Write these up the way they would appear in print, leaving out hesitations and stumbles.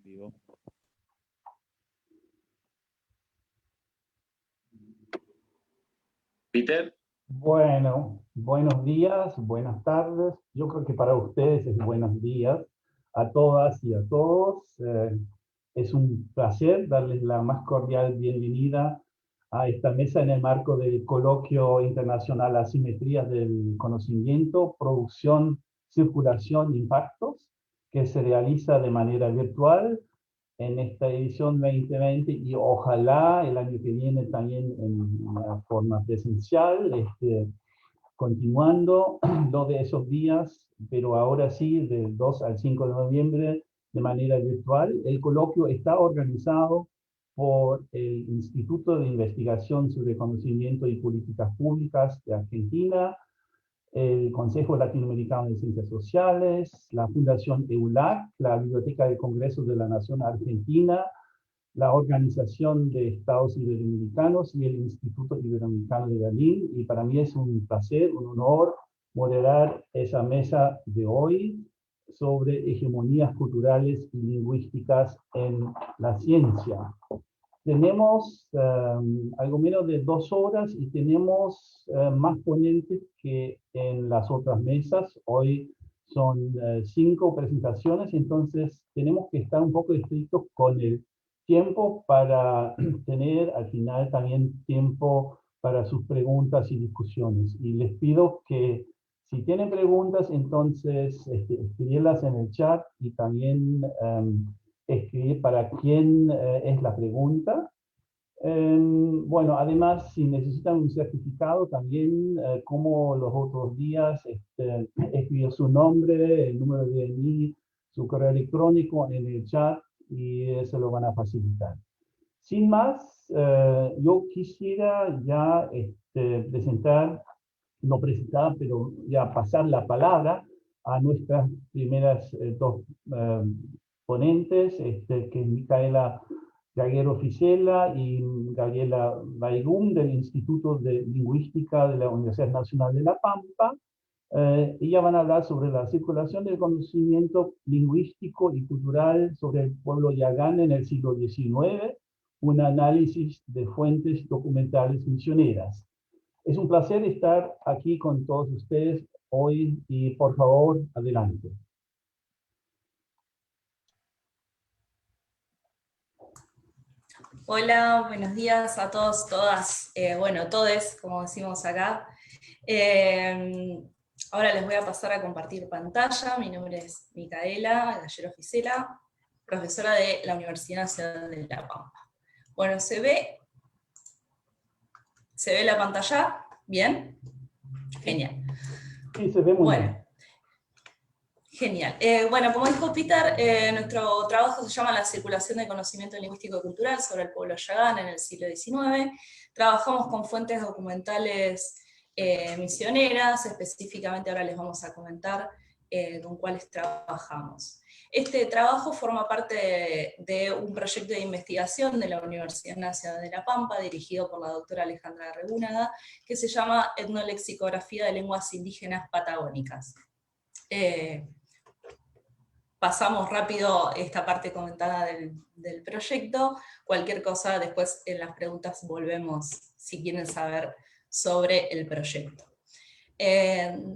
vivo. Peter. Bueno, buenos días, buenas tardes. Yo creo que para ustedes es buenos días a todas y a todos. Es un placer darles la más cordial bienvenida a esta mesa en el marco del Coloquio Internacional Asimetrías del Conocimiento, Producción, Circulación, Impactos, que se realiza de manera virtual en esta edición 2020 y ojalá el año que viene también en una forma presencial, continuando lo de esos días, pero ahora sí, del 2 al 5 de noviembre, de manera virtual. El coloquio está organizado por el Instituto de Investigación sobre Conocimiento y Políticas Públicas de Argentina, el Consejo Latinoamericano de Ciencias Sociales, la Fundación EULAC, la Biblioteca de Congresos de la Nación Argentina, la Organización de Estados Iberoamericanos y el Instituto Iberoamericano de Berlín. Y para mí es un placer, un honor moderar esa mesa de hoy sobre hegemonías culturales y lingüísticas en la ciencia. Tenemos algo menos de 2 horas y tenemos más ponentes que en las otras mesas. Hoy son 5 presentaciones, entonces tenemos que estar un poco estrictos con el tiempo para tener al final también tiempo para sus preguntas y discusiones. Y les pido que si tienen preguntas, entonces escribirlas en el chat y también escribir para quién es la pregunta. Bueno, además, si necesitan un certificado, también, como los otros días, escribir su nombre, el número de DNI, su correo electrónico en el chat y se lo van a facilitar. Sin más, yo quisiera ya no presentar, pero ya pasar la palabra a nuestras primeras 2 ponentes, que es Micaela Gaguero Ficela y Gabriela Baigum del Instituto de Lingüística de la Universidad Nacional de La Pampa. Ellas van a hablar sobre la circulación del conocimiento lingüístico y cultural sobre el pueblo yagán en el siglo XIX, un análisis de fuentes documentales misioneras. Es un placer estar aquí con todos ustedes hoy y por favor, adelante. Hola, buenos días a todos, todas, bueno, todes, como decimos acá. Ahora les voy a pasar a compartir pantalla. Mi nombre es Micaela Gaguero Ficela, profesora de la Universidad Nacional de La Pampa. Bueno, ¿se ve la pantalla? ¿Bien? Genial. Sí, se ve muy bien. Genial. Bueno, como dijo Peter, nuestro trabajo se llama La circulación de conocimiento lingüístico y cultural sobre el pueblo yagán en el siglo XIX. Trabajamos con fuentes documentales misioneras, específicamente ahora les vamos a comentar con cuáles trabajamos. Este trabajo forma parte de un proyecto de investigación de la Universidad Nacional de La Pampa, dirigido por la doctora Alejandra Regúnaga, que se llama Etnolexicografía de lenguas indígenas patagónicas. Pasamos rápido esta parte comentada del proyecto. Cualquier cosa, después en las preguntas volvemos si quieren saber sobre el proyecto.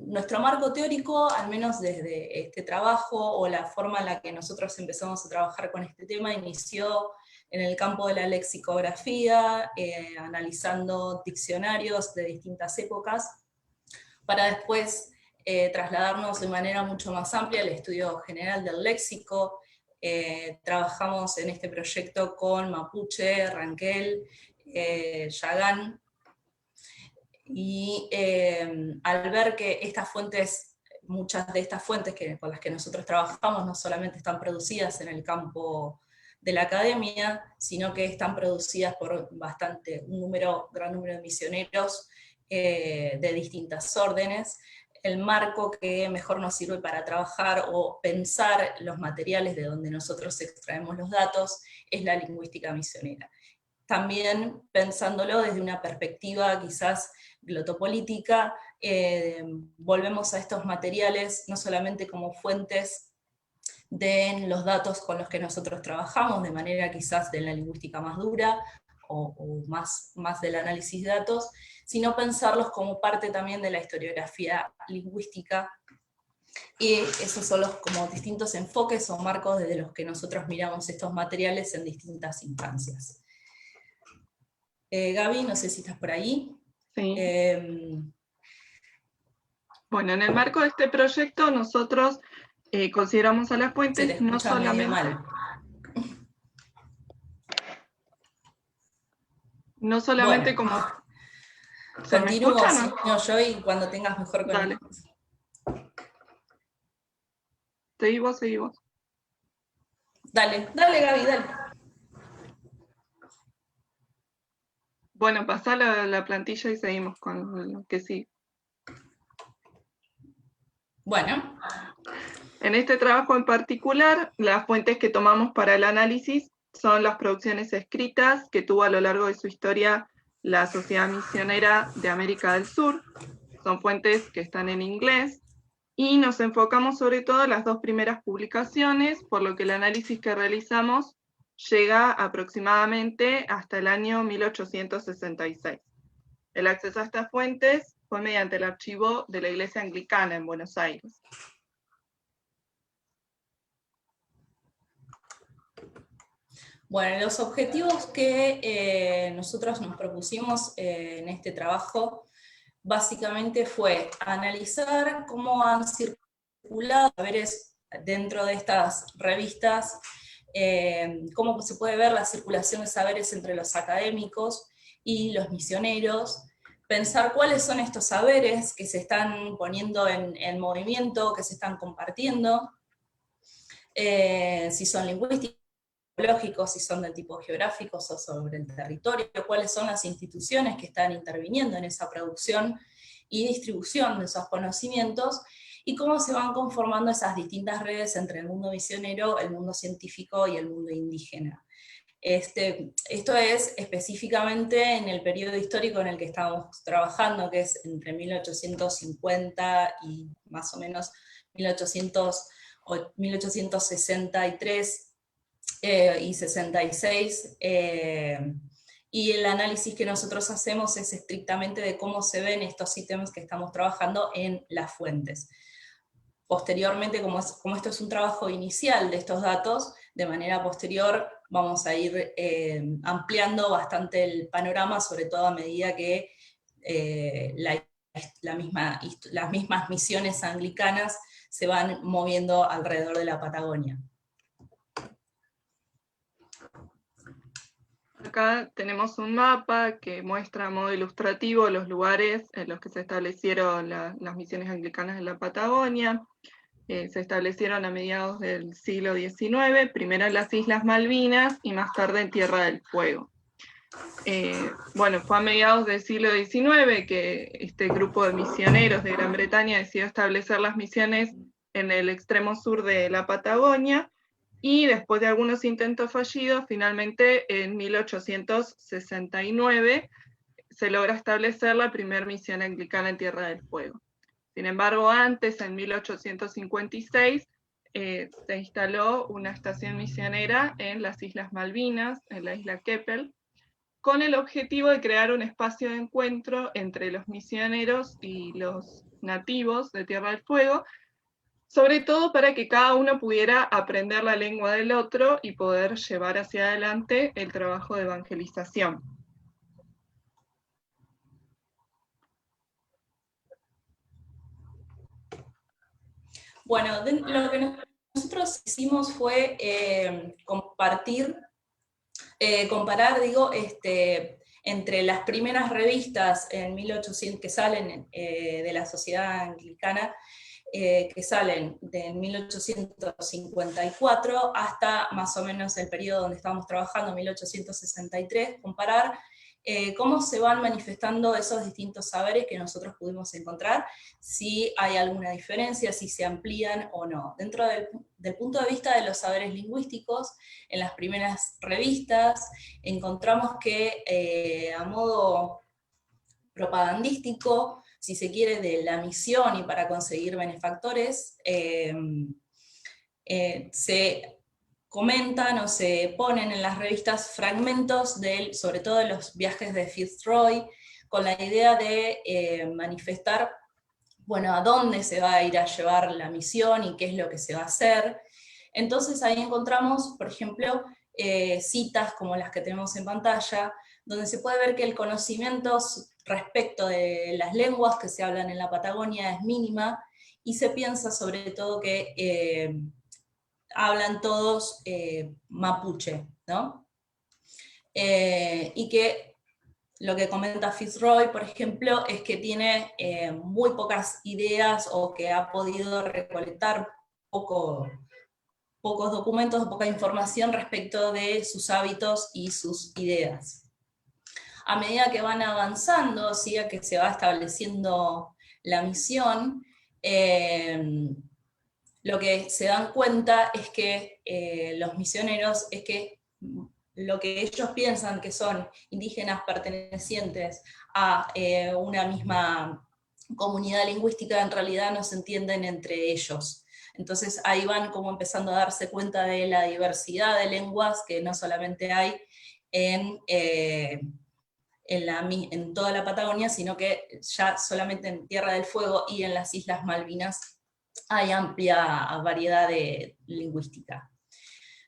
Nuestro marco teórico, al menos desde este trabajo, o la forma en la que nosotros empezamos a trabajar con este tema, inició en el campo de la lexicografía, analizando diccionarios de distintas épocas, para después trasladarnos de manera mucho más amplia al estudio general del léxico. Trabajamos en este proyecto con mapuche, ranquel, yagán, y al ver que estas fuentes, muchas de estas fuentes con las que nosotros trabajamos no solamente están producidas en el campo de la academia, sino que están producidas por un gran número de misioneros de distintas órdenes, el marco que mejor nos sirve para trabajar o pensar los materiales de donde nosotros extraemos los datos es la lingüística misionera. También pensándolo desde una perspectiva quizás glotopolítica, volvemos a estos materiales no solamente como fuentes den los datos con los que nosotros trabajamos, de manera quizás de la lingüística más dura, o más del análisis de datos, sino pensarlos como parte también de la historiografía lingüística. Y esos son los como distintos enfoques o marcos desde los que nosotros miramos estos materiales en distintas instancias. Gaby, no sé si estás por ahí. Sí. Bueno, en el marco de este proyecto nosotros consideramos a las fuentes no solamente bueno, como... continúo, no, yo y cuando tengas mejor conexión. Seguí vos. Dale, Gaby, dale. Bueno, pasá la plantilla y seguimos con lo que sigue. Bueno. En este trabajo en particular, las fuentes que tomamos para el análisis son las producciones escritas que tuvo a lo largo de su historia la Sociedad Misionera de América del Sur. Son fuentes que están en inglés y nos enfocamos sobre todo en las dos primeras publicaciones, por lo que el análisis que realizamos llega aproximadamente hasta el año 1866. El acceso a estas fuentes fue mediante el archivo de la Iglesia Anglicana en Buenos Aires. Bueno, los objetivos que nosotros nos propusimos en este trabajo básicamente fue analizar cómo han circulado saberes dentro de estas revistas, cómo se puede ver la circulación de saberes entre los académicos y los misioneros, pensar cuáles son estos saberes que se están poniendo en movimiento, que se están compartiendo, si son lingüísticos, lógicos, si son de tipo geográficos o sobre el territorio, cuáles son las instituciones que están interviniendo en esa producción y distribución de esos conocimientos, y cómo se van conformando esas distintas redes entre el mundo misionero, el mundo científico y el mundo indígena. Esto es específicamente en el periodo histórico en el que estamos trabajando, que es entre 1850 y más o menos 1863, y 66, y el análisis que nosotros hacemos es estrictamente de cómo se ven estos ítems que estamos trabajando en las fuentes. Posteriormente, como esto es un trabajo inicial de estos datos, de manera posterior vamos a ir ampliando bastante el panorama, sobre todo a medida que las mismas misiones anglicanas se van moviendo alrededor de la Patagonia. Acá tenemos un mapa que muestra a modo ilustrativo los lugares en los que se establecieron las misiones anglicanas en la Patagonia. Se establecieron a mediados del siglo XIX, primero en las Islas Malvinas y más tarde en Tierra del Fuego. Bueno, fue a mediados del siglo XIX que este grupo de misioneros de Gran Bretaña decidió establecer las misiones en el extremo sur de la Patagonia, y después de algunos intentos fallidos, finalmente en 1869 se logra establecer la primera misión anglicana en Tierra del Fuego. Sin embargo, antes, en 1856, se instaló una estación misionera en las Islas Malvinas, en la isla Keppel, con el objetivo de crear un espacio de encuentro entre los misioneros y los nativos de Tierra del Fuego, sobre todo para que cada uno pudiera aprender la lengua del otro y poder llevar hacia adelante el trabajo de evangelización. Bueno, lo que nosotros hicimos fue comparar, entre las primeras revistas en 1800 que salen de la Sociedad Anglicana, que salen de 1854 hasta más o menos el periodo donde estamos trabajando, 1863, comparar cómo se van manifestando esos distintos saberes que nosotros pudimos encontrar, si hay alguna diferencia, si se amplían o no. Dentro del punto de vista de los saberes lingüísticos, en las primeras revistas encontramos que a modo propagandístico, si se quiere, de la misión y para conseguir benefactores, se comentan o se ponen en las revistas fragmentos sobre todo de los viajes de Fitzroy, con la idea de manifestar, bueno, a dónde se va a ir a llevar la misión y qué es lo que se va a hacer. Entonces ahí encontramos, por ejemplo, citas como las que tenemos en pantalla, donde se puede ver que el conocimiento respecto de las lenguas que se hablan en la Patagonia es mínima, y se piensa sobre todo que hablan todos mapuche, ¿no? Y que lo que comenta Fitzroy, por ejemplo, es que tiene muy pocas ideas, o que ha podido recolectar pocos documentos, poca información respecto de sus hábitos y sus ideas. A medida que van avanzando, ¿sí?, a que se va estableciendo la misión, lo que se dan cuenta es que los misioneros, es que lo que ellos piensan que son indígenas pertenecientes a una misma comunidad lingüística, en realidad no se entienden entre ellos. Entonces ahí van como empezando a darse cuenta de la diversidad de lenguas que no solamente hay en toda la Patagonia, sino que ya solamente en Tierra del Fuego y en las Islas Malvinas hay amplia variedad de lingüística.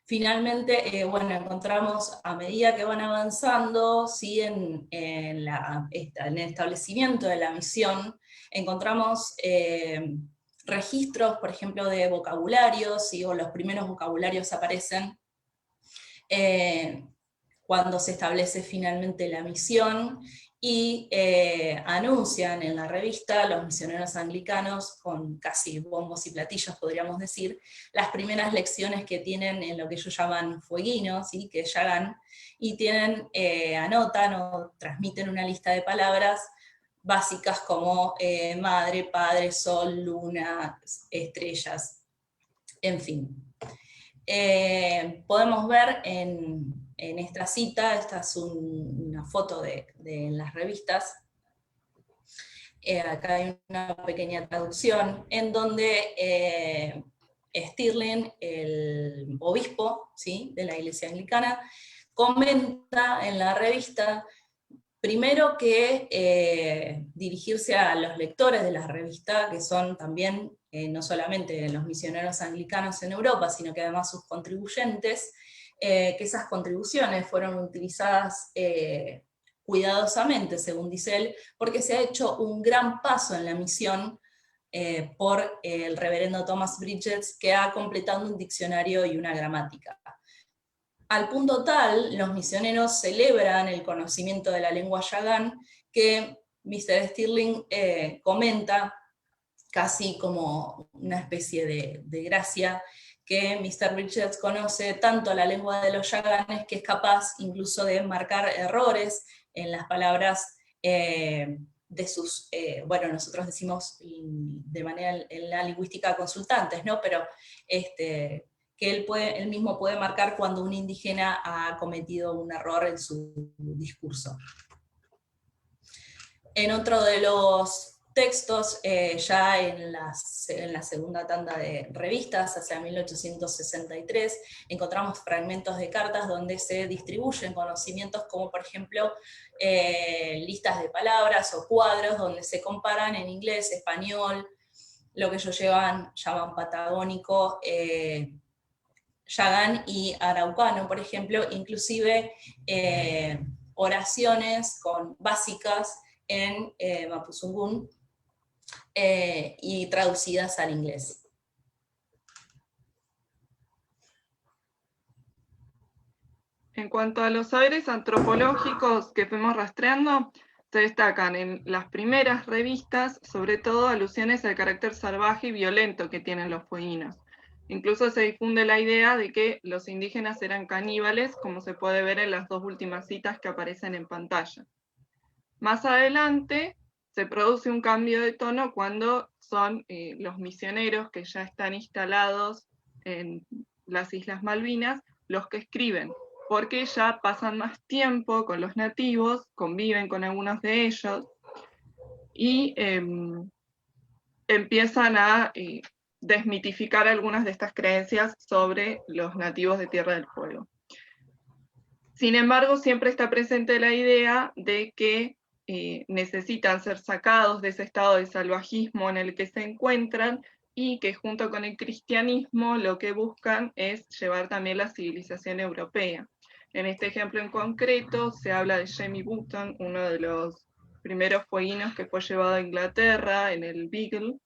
Finalmente, bueno, encontramos, a medida que van avanzando, ¿sí?, en el establecimiento de la misión, encontramos registros, por ejemplo, de vocabularios, ¿sí?, o los primeros vocabularios aparecen cuando se establece finalmente la misión, y anuncian en la revista los misioneros anglicanos, con casi bombos y platillos podríamos decir, las primeras lecciones que tienen en lo que ellos llaman fueguino, ¿sí?, que es Yagán, y anotan o transmiten una lista de palabras básicas como madre, padre, sol, luna, estrellas, en fin. Podemos ver en esta cita, esta es una foto de las revistas, acá hay una pequeña traducción, en donde Stirling, el obispo, ¿sí?, de la Iglesia Anglicana, comenta en la revista, primero, que dirigirse a los lectores de la revista, que son también no solamente los misioneros anglicanos en Europa, sino que además sus contribuyentes, que esas contribuciones fueron utilizadas cuidadosamente, según dice él, porque se ha hecho un gran paso en la misión por el reverendo Thomas Bridges, que ha completado un diccionario y una gramática. Al punto tal, los misioneros celebran el conocimiento de la lengua Yagán, que Mr. Stirling comenta, casi como una especie de gracia, que Mr. Bridges conoce tanto la lengua de los Yaganes que es capaz incluso de marcar errores en las palabras de sus, bueno, nosotros decimos de manera en la lingüística consultantes, ¿no? Pero que él mismo puede marcar cuando un indígena ha cometido un error en su discurso. En otro de los textos, ya en la segunda tanda de revistas, hacia 1863, encontramos fragmentos de cartas donde se distribuyen conocimientos como, por ejemplo, listas de palabras o cuadros donde se comparan en inglés, español, lo que ellos llaman patagónico, Yagán y araucano, por ejemplo, inclusive oraciones básicas en mapuzungún y traducidas al inglés. En cuanto a los saberes antropológicos que fuimos rastreando, se destacan en las primeras revistas, sobre todo, alusiones al carácter salvaje y violento que tienen los fueguinos. Incluso se difunde la idea de que los indígenas eran caníbales, como se puede ver en las dos últimas citas que aparecen en pantalla. Más adelante se produce un cambio de tono cuando son los misioneros que ya están instalados en las Islas Malvinas los que escriben, porque ya pasan más tiempo con los nativos, conviven con algunos de ellos, y empiezan a desmitificar algunas de estas creencias sobre los nativos de Tierra del Fuego. Sin embargo, siempre está presente la idea de que necesitan ser sacados de ese estado de salvajismo en el que se encuentran, y que junto con el cristianismo lo que buscan es llevar también la civilización europea. En este ejemplo en concreto se habla de Jamie Button, uno de los primeros fueguinos que fue llevado a Inglaterra en el Beagle,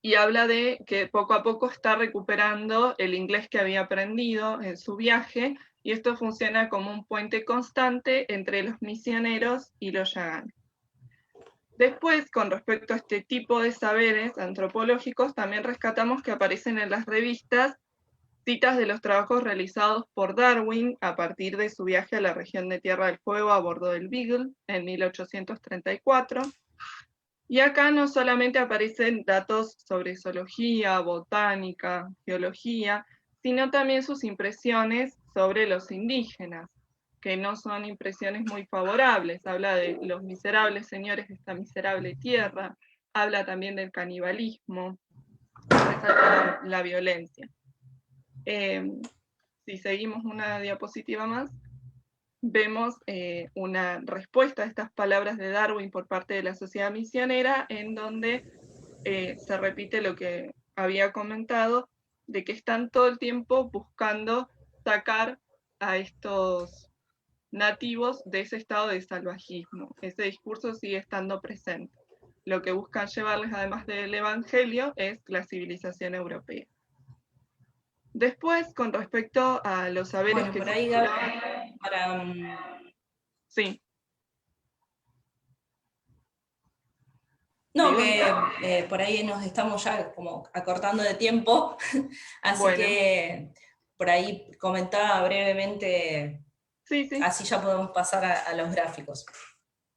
y habla de que poco a poco está recuperando el inglés que había aprendido en su viaje, y esto funciona como un puente constante entre los misioneros y los yaganes. Después, con respecto a este tipo de saberes antropológicos, también rescatamos que aparecen en las revistas citas de los trabajos realizados por Darwin a partir de su viaje a la región de Tierra del Fuego a bordo del Beagle en 1834. Y acá no solamente aparecen datos sobre zoología, botánica, geología, sino también sus impresiones sobre los indígenas, que no son impresiones muy favorables. Habla de los miserables señores de esta miserable tierra, habla también del canibalismo, resalta la violencia. Si seguimos una diapositiva más, vemos una respuesta a estas palabras de Darwin por parte de la sociedad misionera, en donde se repite lo que había comentado, de que están todo el tiempo buscando sacar a estos nativos de ese estado de salvajismo. Ese discurso sigue estando presente. Lo que buscan llevarles, además del Evangelio, es la civilización europea. Después, con respecto a los saberes que... Por ahí, Gaby, para... Sí. No, que por ahí nos estamos ya como acortando de tiempo, así bueno, que por ahí comentaba brevemente, sí. Así ya podemos pasar a los gráficos.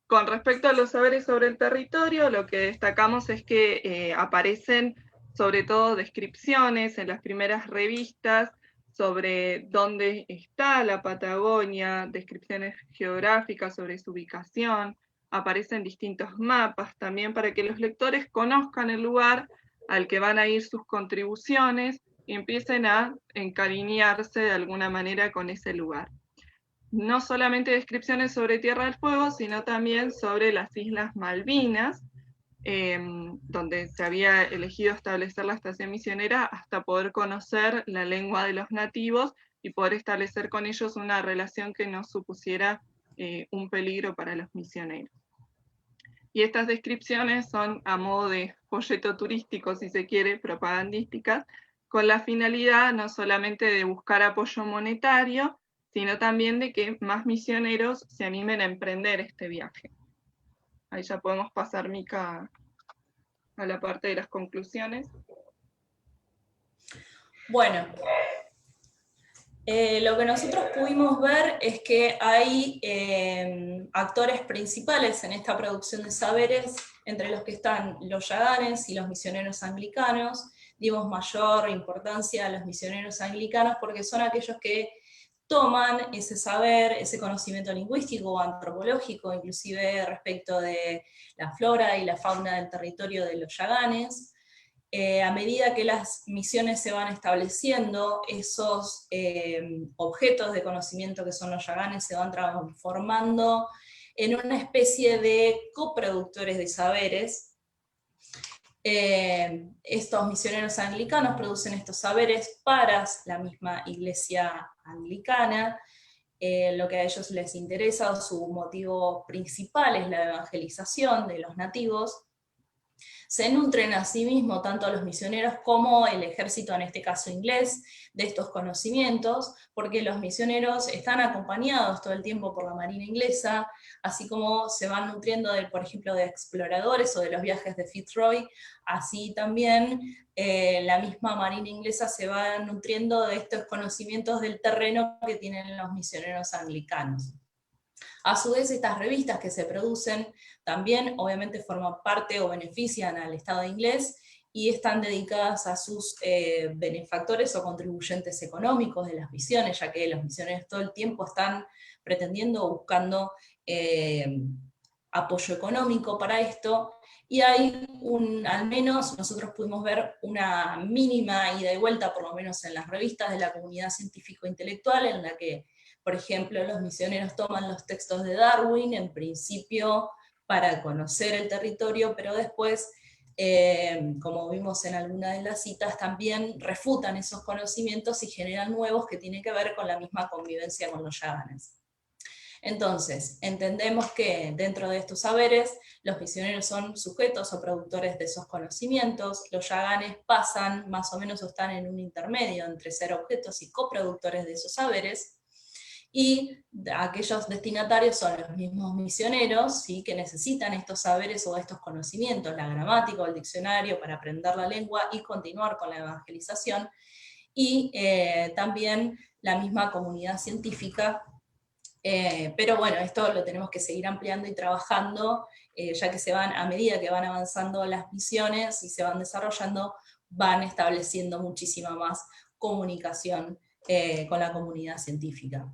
Con respecto a los saberes sobre el territorio, lo que destacamos es que aparecen sobre todo descripciones en las primeras revistas sobre dónde está la Patagonia, descripciones geográficas sobre su ubicación, aparecen distintos mapas también para que los lectores conozcan el lugar al que van a ir sus contribuciones y empiecen a encariñarse de alguna manera con ese lugar. No solamente descripciones sobre Tierra del Fuego, sino también sobre las Islas Malvinas, donde se había elegido establecer la estación misionera hasta poder conocer la lengua de los nativos y poder establecer con ellos una relación que no supusiera un peligro para los misioneros. Y estas descripciones son a modo de folleto turístico, si se quiere, propagandísticas, con la finalidad no solamente de buscar apoyo monetario, sino también de que más misioneros se animen a emprender este viaje. Ahí ya podemos pasar, Mica, a la parte de las conclusiones. Bueno, lo que nosotros pudimos ver es que hay actores principales en esta producción de saberes, entre los que están los yaganes y los misioneros anglicanos. Dimos mayor importancia a los misioneros anglicanos porque son aquellos que toman ese saber, ese conocimiento lingüístico o antropológico, inclusive respecto de la flora y la fauna del territorio de los yaganes. A medida que las misiones se van estableciendo, esos objetos de conocimiento que son los yaganes se van transformando en una especie de coproductores de saberes. Estos misioneros anglicanos producen estos saberes para la misma iglesia anglicana. Lo que a ellos les interesa, o su motivo principal, es la evangelización de los nativos. Se nutren a sí mismos, tanto los misioneros como el ejército, en este caso inglés, de estos conocimientos, porque los misioneros están acompañados todo el tiempo por la marina inglesa, así como se van nutriendo, por ejemplo, de exploradores o de los viajes de Fitzroy, así también la misma marina inglesa se va nutriendo de estos conocimientos del terreno que tienen los misioneros anglicanos. A su vez, estas revistas que se producen también obviamente forman parte o benefician al Estado inglés y están dedicadas a sus benefactores o contribuyentes económicos de las misiones, ya que los misioneros todo el tiempo están pretendiendo o buscando apoyo económico para esto, y hay al menos nosotros pudimos ver una mínima ida y vuelta, por lo menos en las revistas de la comunidad científico-intelectual, en la que, por ejemplo, los misioneros toman los textos de Darwin, en principio para conocer el territorio, pero después, como vimos en alguna de las citas, también refutan esos conocimientos y generan nuevos que tienen que ver con la misma convivencia con los yaganes. Entonces, entendemos que dentro de estos saberes, los misioneros son sujetos o productores de esos conocimientos, los yaganes pasan más o menos o están en un intermedio entre ser objetos y coproductores de esos saberes, y aquellos destinatarios son los mismos misioneros, ¿sí?, que necesitan estos saberes o estos conocimientos, la gramática o el diccionario para aprender la lengua y continuar con la evangelización, y también la misma comunidad científica. Pero bueno, esto lo tenemos que seguir ampliando y trabajando, ya que a medida que van avanzando las misiones y se van desarrollando, van estableciendo muchísima más comunicación con la comunidad científica.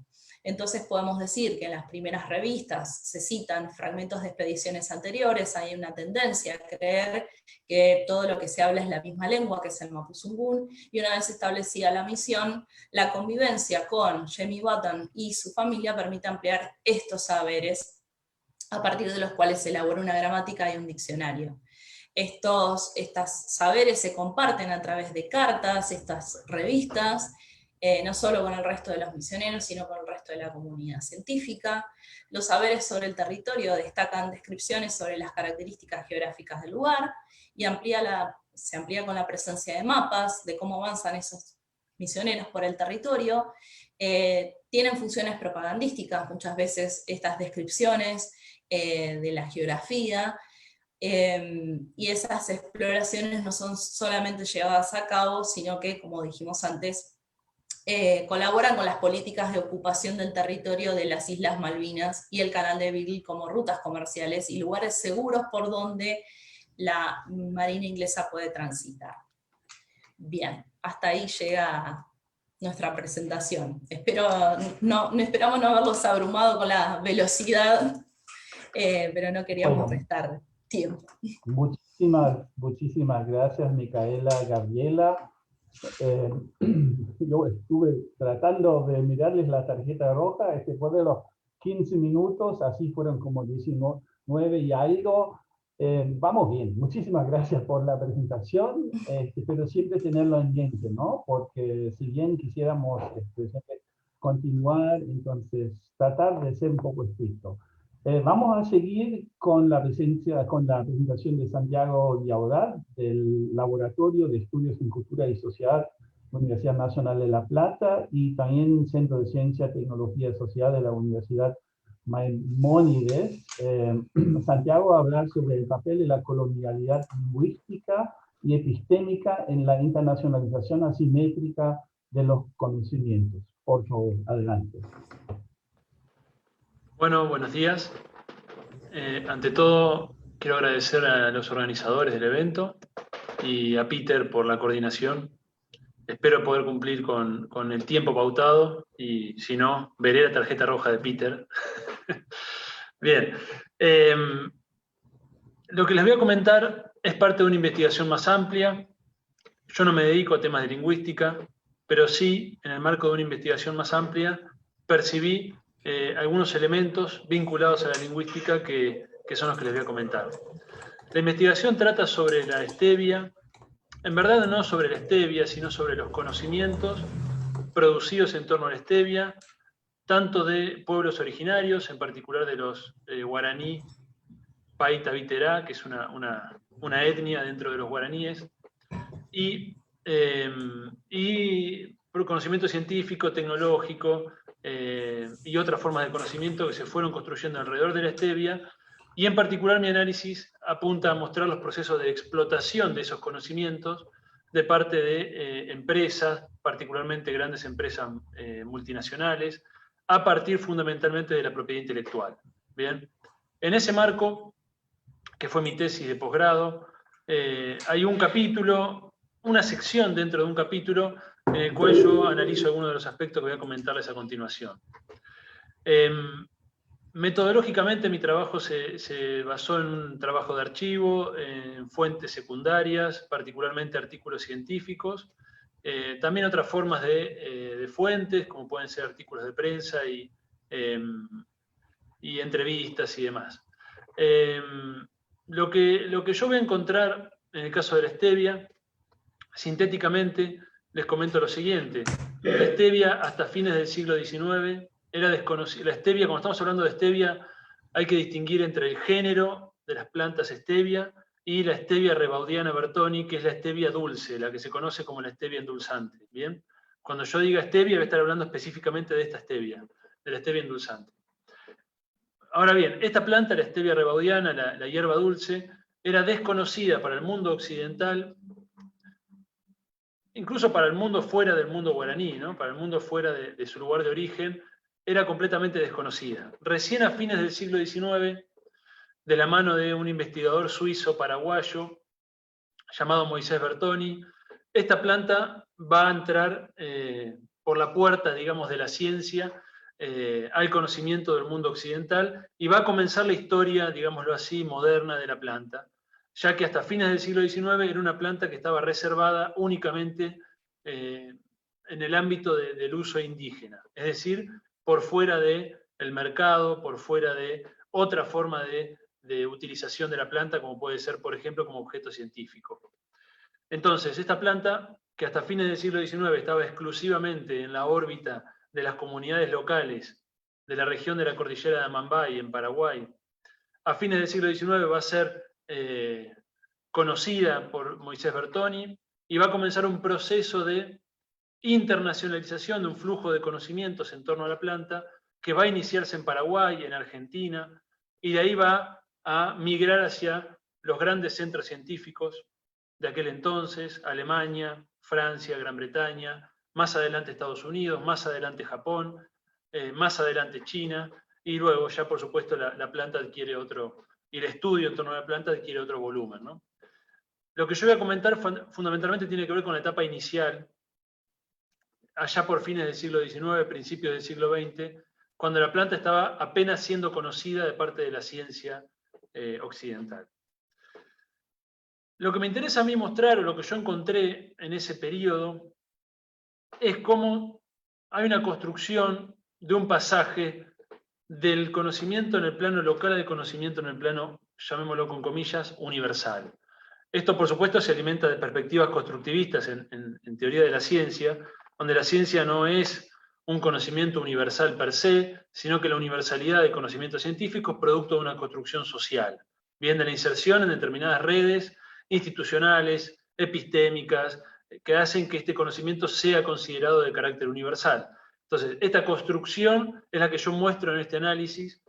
Entonces podemos decir que en las primeras revistas se citan fragmentos de expediciones anteriores, hay una tendencia a creer que todo lo que se habla es la misma lengua, que es el Mapuzungún, y una vez establecida la misión, la convivencia con Jemmy Button y su familia permite ampliar estos saberes, a partir de los cuales se elabora una gramática y un diccionario. Estos saberes se comparten a través de cartas, estas revistas, no solo con el resto de los misioneros, sino con el resto de la comunidad científica. Los saberes sobre el territorio destacan descripciones sobre las características geográficas del lugar, y se amplía con la presencia de mapas, de cómo avanzan esos misioneros por el territorio. Tienen funciones propagandísticas, muchas veces estas descripciones de la geografía, y esas exploraciones no son solamente llevadas a cabo, sino que, como dijimos antes, colaboran con las políticas de ocupación del territorio de las Islas Malvinas y el Canal de Beagle como rutas comerciales y lugares seguros por donde la Marina inglesa puede transitar. Bien, hasta ahí llega nuestra presentación. Esperamos no haberlos abrumado con la velocidad, pero no queríamos restar tiempo. Muchísimas gracias, Micaela, Gabriela. Yo estuve tratando de mirarles la tarjeta roja, después de los 15 minutos, así fueron como 19 y algo. Vamos bien, muchísimas gracias por la presentación, pero siempre tenerlo en mente, ¿no? Porque si bien quisiéramos siempre continuar, entonces tratar de ser un poco estricto. Vamos a seguir con la presentación de Santiago Llaudat, del Laboratorio de Estudios en Cultura y Sociedad, Universidad Nacional de La Plata, y también Centro de Ciencia, Tecnología y Sociedad de la Universidad Maimónides. Santiago va a hablar sobre el papel de la colonialidad lingüística y epistémica en la internacionalización asimétrica de los conocimientos. Por favor, adelante. Bueno, buenos días. Ante todo, quiero agradecer a los organizadores del evento y a Peter por la coordinación. Espero poder cumplir con el tiempo pautado y si no, veré la tarjeta roja de Peter. Bien. Lo que les voy a comentar es parte de una investigación más amplia. Yo no me dedico a temas de lingüística, pero sí, en el marco de una investigación más amplia, percibí algunos elementos vinculados a la lingüística que son los que les voy a comentar. La investigación trata sobre la stevia, en verdad no sobre la stevia, sino sobre los conocimientos producidos en torno a la stevia, tanto de pueblos originarios, en particular de los guaraní, Paita Viterá, que es una etnia dentro de los guaraníes, y por conocimiento científico, tecnológico, y otras formas de conocimiento que se fueron construyendo alrededor de la stevia, y en particular mi análisis apunta a mostrar los procesos de explotación de esos conocimientos de parte de empresas, particularmente grandes empresas multinacionales, a partir fundamentalmente de la propiedad intelectual. Bien, en ese marco, que fue mi tesis de posgrado, hay un capítulo, una sección dentro de un capítulo en el cual yo analizo algunos de los aspectos que voy a comentarles a continuación. Metodológicamente mi trabajo se basó en un trabajo de archivo, en fuentes secundarias, particularmente artículos científicos, también otras formas de fuentes, como pueden ser artículos de prensa y entrevistas y demás. Lo que yo voy a encontrar en el caso de la stevia, sintéticamente, les comento lo siguiente. La stevia hasta fines del siglo XIX era desconocida. La stevia, cuando estamos hablando de stevia, hay que distinguir entre el género de las plantas stevia y la stevia rebaudiana bertoni, que es la stevia dulce, la que se conoce como la stevia endulzante. ¿Bien? Cuando yo diga stevia, voy a estar hablando específicamente de esta stevia, de la stevia endulzante. Ahora bien, esta planta, la stevia rebaudiana, la hierba dulce, era desconocida para el mundo occidental, incluso para el mundo fuera del mundo guaraní, ¿no? Para el mundo fuera de su lugar de origen, era completamente desconocida. Recién a fines del siglo XIX, de la mano de un investigador suizo paraguayo llamado Moisés Bertoni, esta planta va a entrar por la puerta, digamos, de la ciencia al conocimiento del mundo occidental y va a comenzar la historia, digámoslo así, moderna de la planta, ya que hasta fines del siglo XIX era una planta que estaba reservada únicamente en el ámbito del uso indígena, es decir, por fuera del mercado, por fuera de otra forma de utilización de la planta, como puede ser, por ejemplo, como objeto científico. Entonces, esta planta, que hasta fines del siglo XIX estaba exclusivamente en la órbita de las comunidades locales de la región de la cordillera de Amambay, en Paraguay, a fines del siglo XIX va a ser conocida por Moisés Bertoni y va a comenzar un proceso de internacionalización de un flujo de conocimientos en torno a la planta que va a iniciarse en Paraguay, en Argentina, y de ahí va a migrar hacia los grandes centros científicos de aquel entonces, Alemania, Francia, Gran Bretaña, más adelante Estados Unidos, más adelante Japón, más adelante China, y luego ya por supuesto la planta adquiere otro, y el estudio en torno a la planta adquiere otro volumen, ¿no? Lo que yo voy a comentar fundamentalmente tiene que ver con la etapa inicial, allá por fines del siglo XIX, principios del siglo XX, cuando la planta estaba apenas siendo conocida de parte de la ciencia occidental. Lo que me interesa a mí mostrar, o lo que yo encontré en ese periodo, es cómo hay una construcción de un pasaje del conocimiento en el plano local al conocimiento en el plano, llamémoslo con comillas, universal. Esto, por supuesto, se alimenta de perspectivas constructivistas en teoría de la ciencia, donde la ciencia no es un conocimiento universal per se, sino que la universalidad de conocimientos científicos es producto de una construcción social, bien de la inserción en determinadas redes institucionales, epistémicas, que hacen que este conocimiento sea considerado de carácter universal. Entonces, esta construcción es la que yo muestro en este análisis,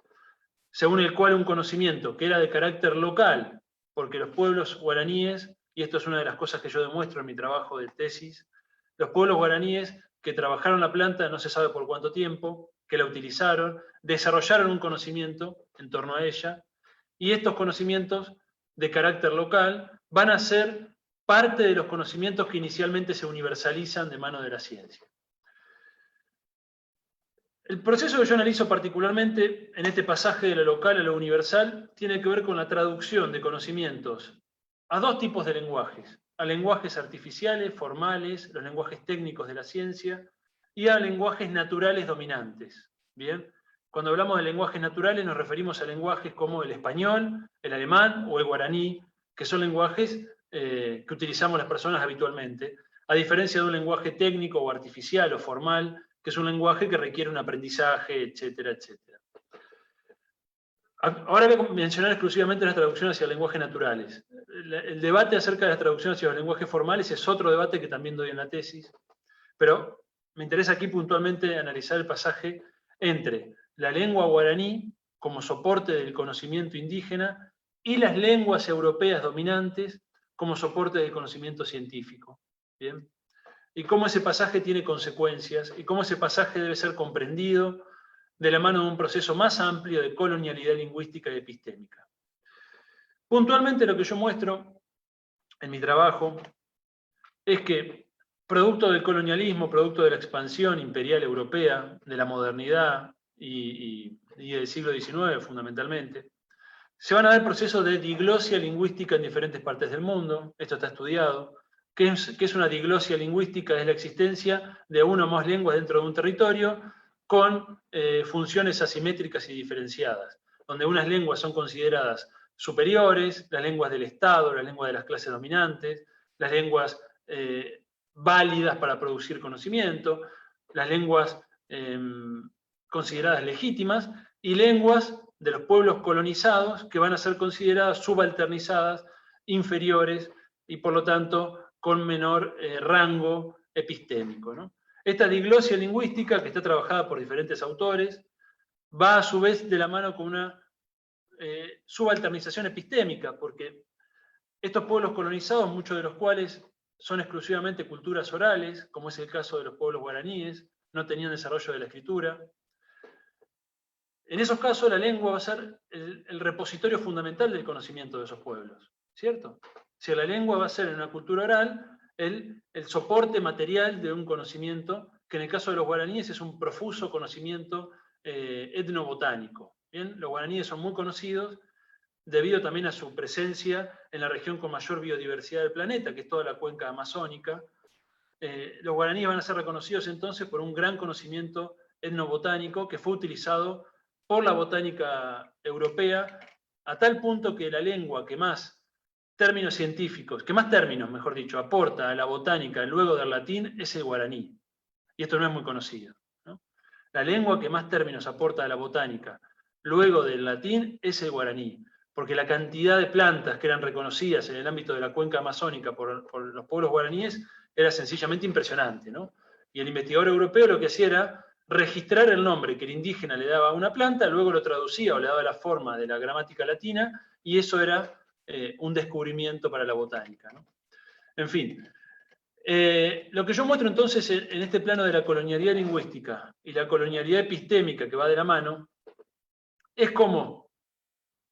según el cual un conocimiento que era de carácter local, porque los pueblos guaraníes, y esto es una de las cosas que yo demuestro en mi trabajo de tesis, los pueblos guaraníes que trabajaron la planta no se sabe por cuánto tiempo, que la utilizaron, desarrollaron un conocimiento en torno a ella, y estos conocimientos de carácter local van a ser parte de los conocimientos que inicialmente se universalizan de mano de la ciencia. El proceso que yo analizo particularmente en este pasaje de lo local a lo universal tiene que ver con la traducción de conocimientos a dos tipos de lenguajes, a lenguajes artificiales, formales, los lenguajes técnicos de la ciencia, y a lenguajes naturales dominantes. ¿Bien? Cuando hablamos de lenguajes naturales nos referimos a lenguajes como el español, el alemán o el guaraní, que son lenguajes que utilizamos las personas habitualmente, a diferencia de un lenguaje técnico o artificial o formal, que es un lenguaje que requiere un aprendizaje, etcétera, etcétera. Ahora voy a mencionar exclusivamente las traducciones hacia lenguajes naturales. El debate acerca de las traducciones hacia los lenguajes formales es otro debate que también doy en la tesis, pero me interesa aquí puntualmente analizar el pasaje entre la lengua guaraní como soporte del conocimiento indígena y las lenguas europeas dominantes como soporte del conocimiento científico. ¿Bien? Y cómo ese pasaje tiene consecuencias y cómo ese pasaje debe ser comprendido de la mano de un proceso más amplio de colonialidad lingüística y epistémica. Puntualmente lo que yo muestro en mi trabajo es que producto del colonialismo, producto de la expansión imperial europea, de la modernidad y y del siglo XIX fundamentalmente, se van a dar procesos de diglosia lingüística en diferentes partes del mundo. Esto está estudiado. ¿Qué es una diglosia lingüística? Es la existencia de una o más lenguas dentro de un territorio con funciones asimétricas y diferenciadas, donde unas lenguas son consideradas superiores, las lenguas del Estado, las lenguas de las clases dominantes, las lenguas válidas para producir conocimiento, las lenguas consideradas legítimas, y lenguas de los pueblos colonizados que van a ser consideradas subalternizadas, inferiores y por lo tanto con menor rango epistémico, ¿no? Esta diglosia lingüística, que está trabajada por diferentes autores, va a su vez de la mano con una subalternización epistémica, porque estos pueblos colonizados, muchos de los cuales son exclusivamente culturas orales, como es el caso de los pueblos guaraníes, no tenían desarrollo de la escritura. En esos casos la lengua va a ser el repositorio fundamental del conocimiento de esos pueblos, ¿cierto? Si la lengua va a ser en una cultura oral el soporte material de un conocimiento, que en el caso de los guaraníes es un profuso conocimiento etnobotánico. ¿Bien? Los guaraníes son muy conocidos debido también a su presencia en la región con mayor biodiversidad del planeta, que es toda la cuenca amazónica. Los guaraníes van a ser reconocidos entonces por un gran conocimiento etnobotánico que fue utilizado por la botánica europea, a tal punto que la lengua que más términos científicos, que más términos, mejor dicho, aporta a la botánica luego del latín es el guaraní. Y esto no es muy conocido, ¿no? La lengua que más términos aporta a la botánica luego del latín es el guaraní, porque la cantidad de plantas que eran reconocidas en el ámbito de la cuenca amazónica por los pueblos guaraníes era sencillamente impresionante, ¿no? Y el investigador europeo lo que hacía era registrar el nombre que el indígena le daba a una planta, luego lo traducía o le daba la forma de la gramática latina, y eso era un descubrimiento para la botánica, ¿no? En fin, lo que yo muestro entonces en este plano de la colonialidad lingüística y la colonialidad epistémica que va de la mano, es como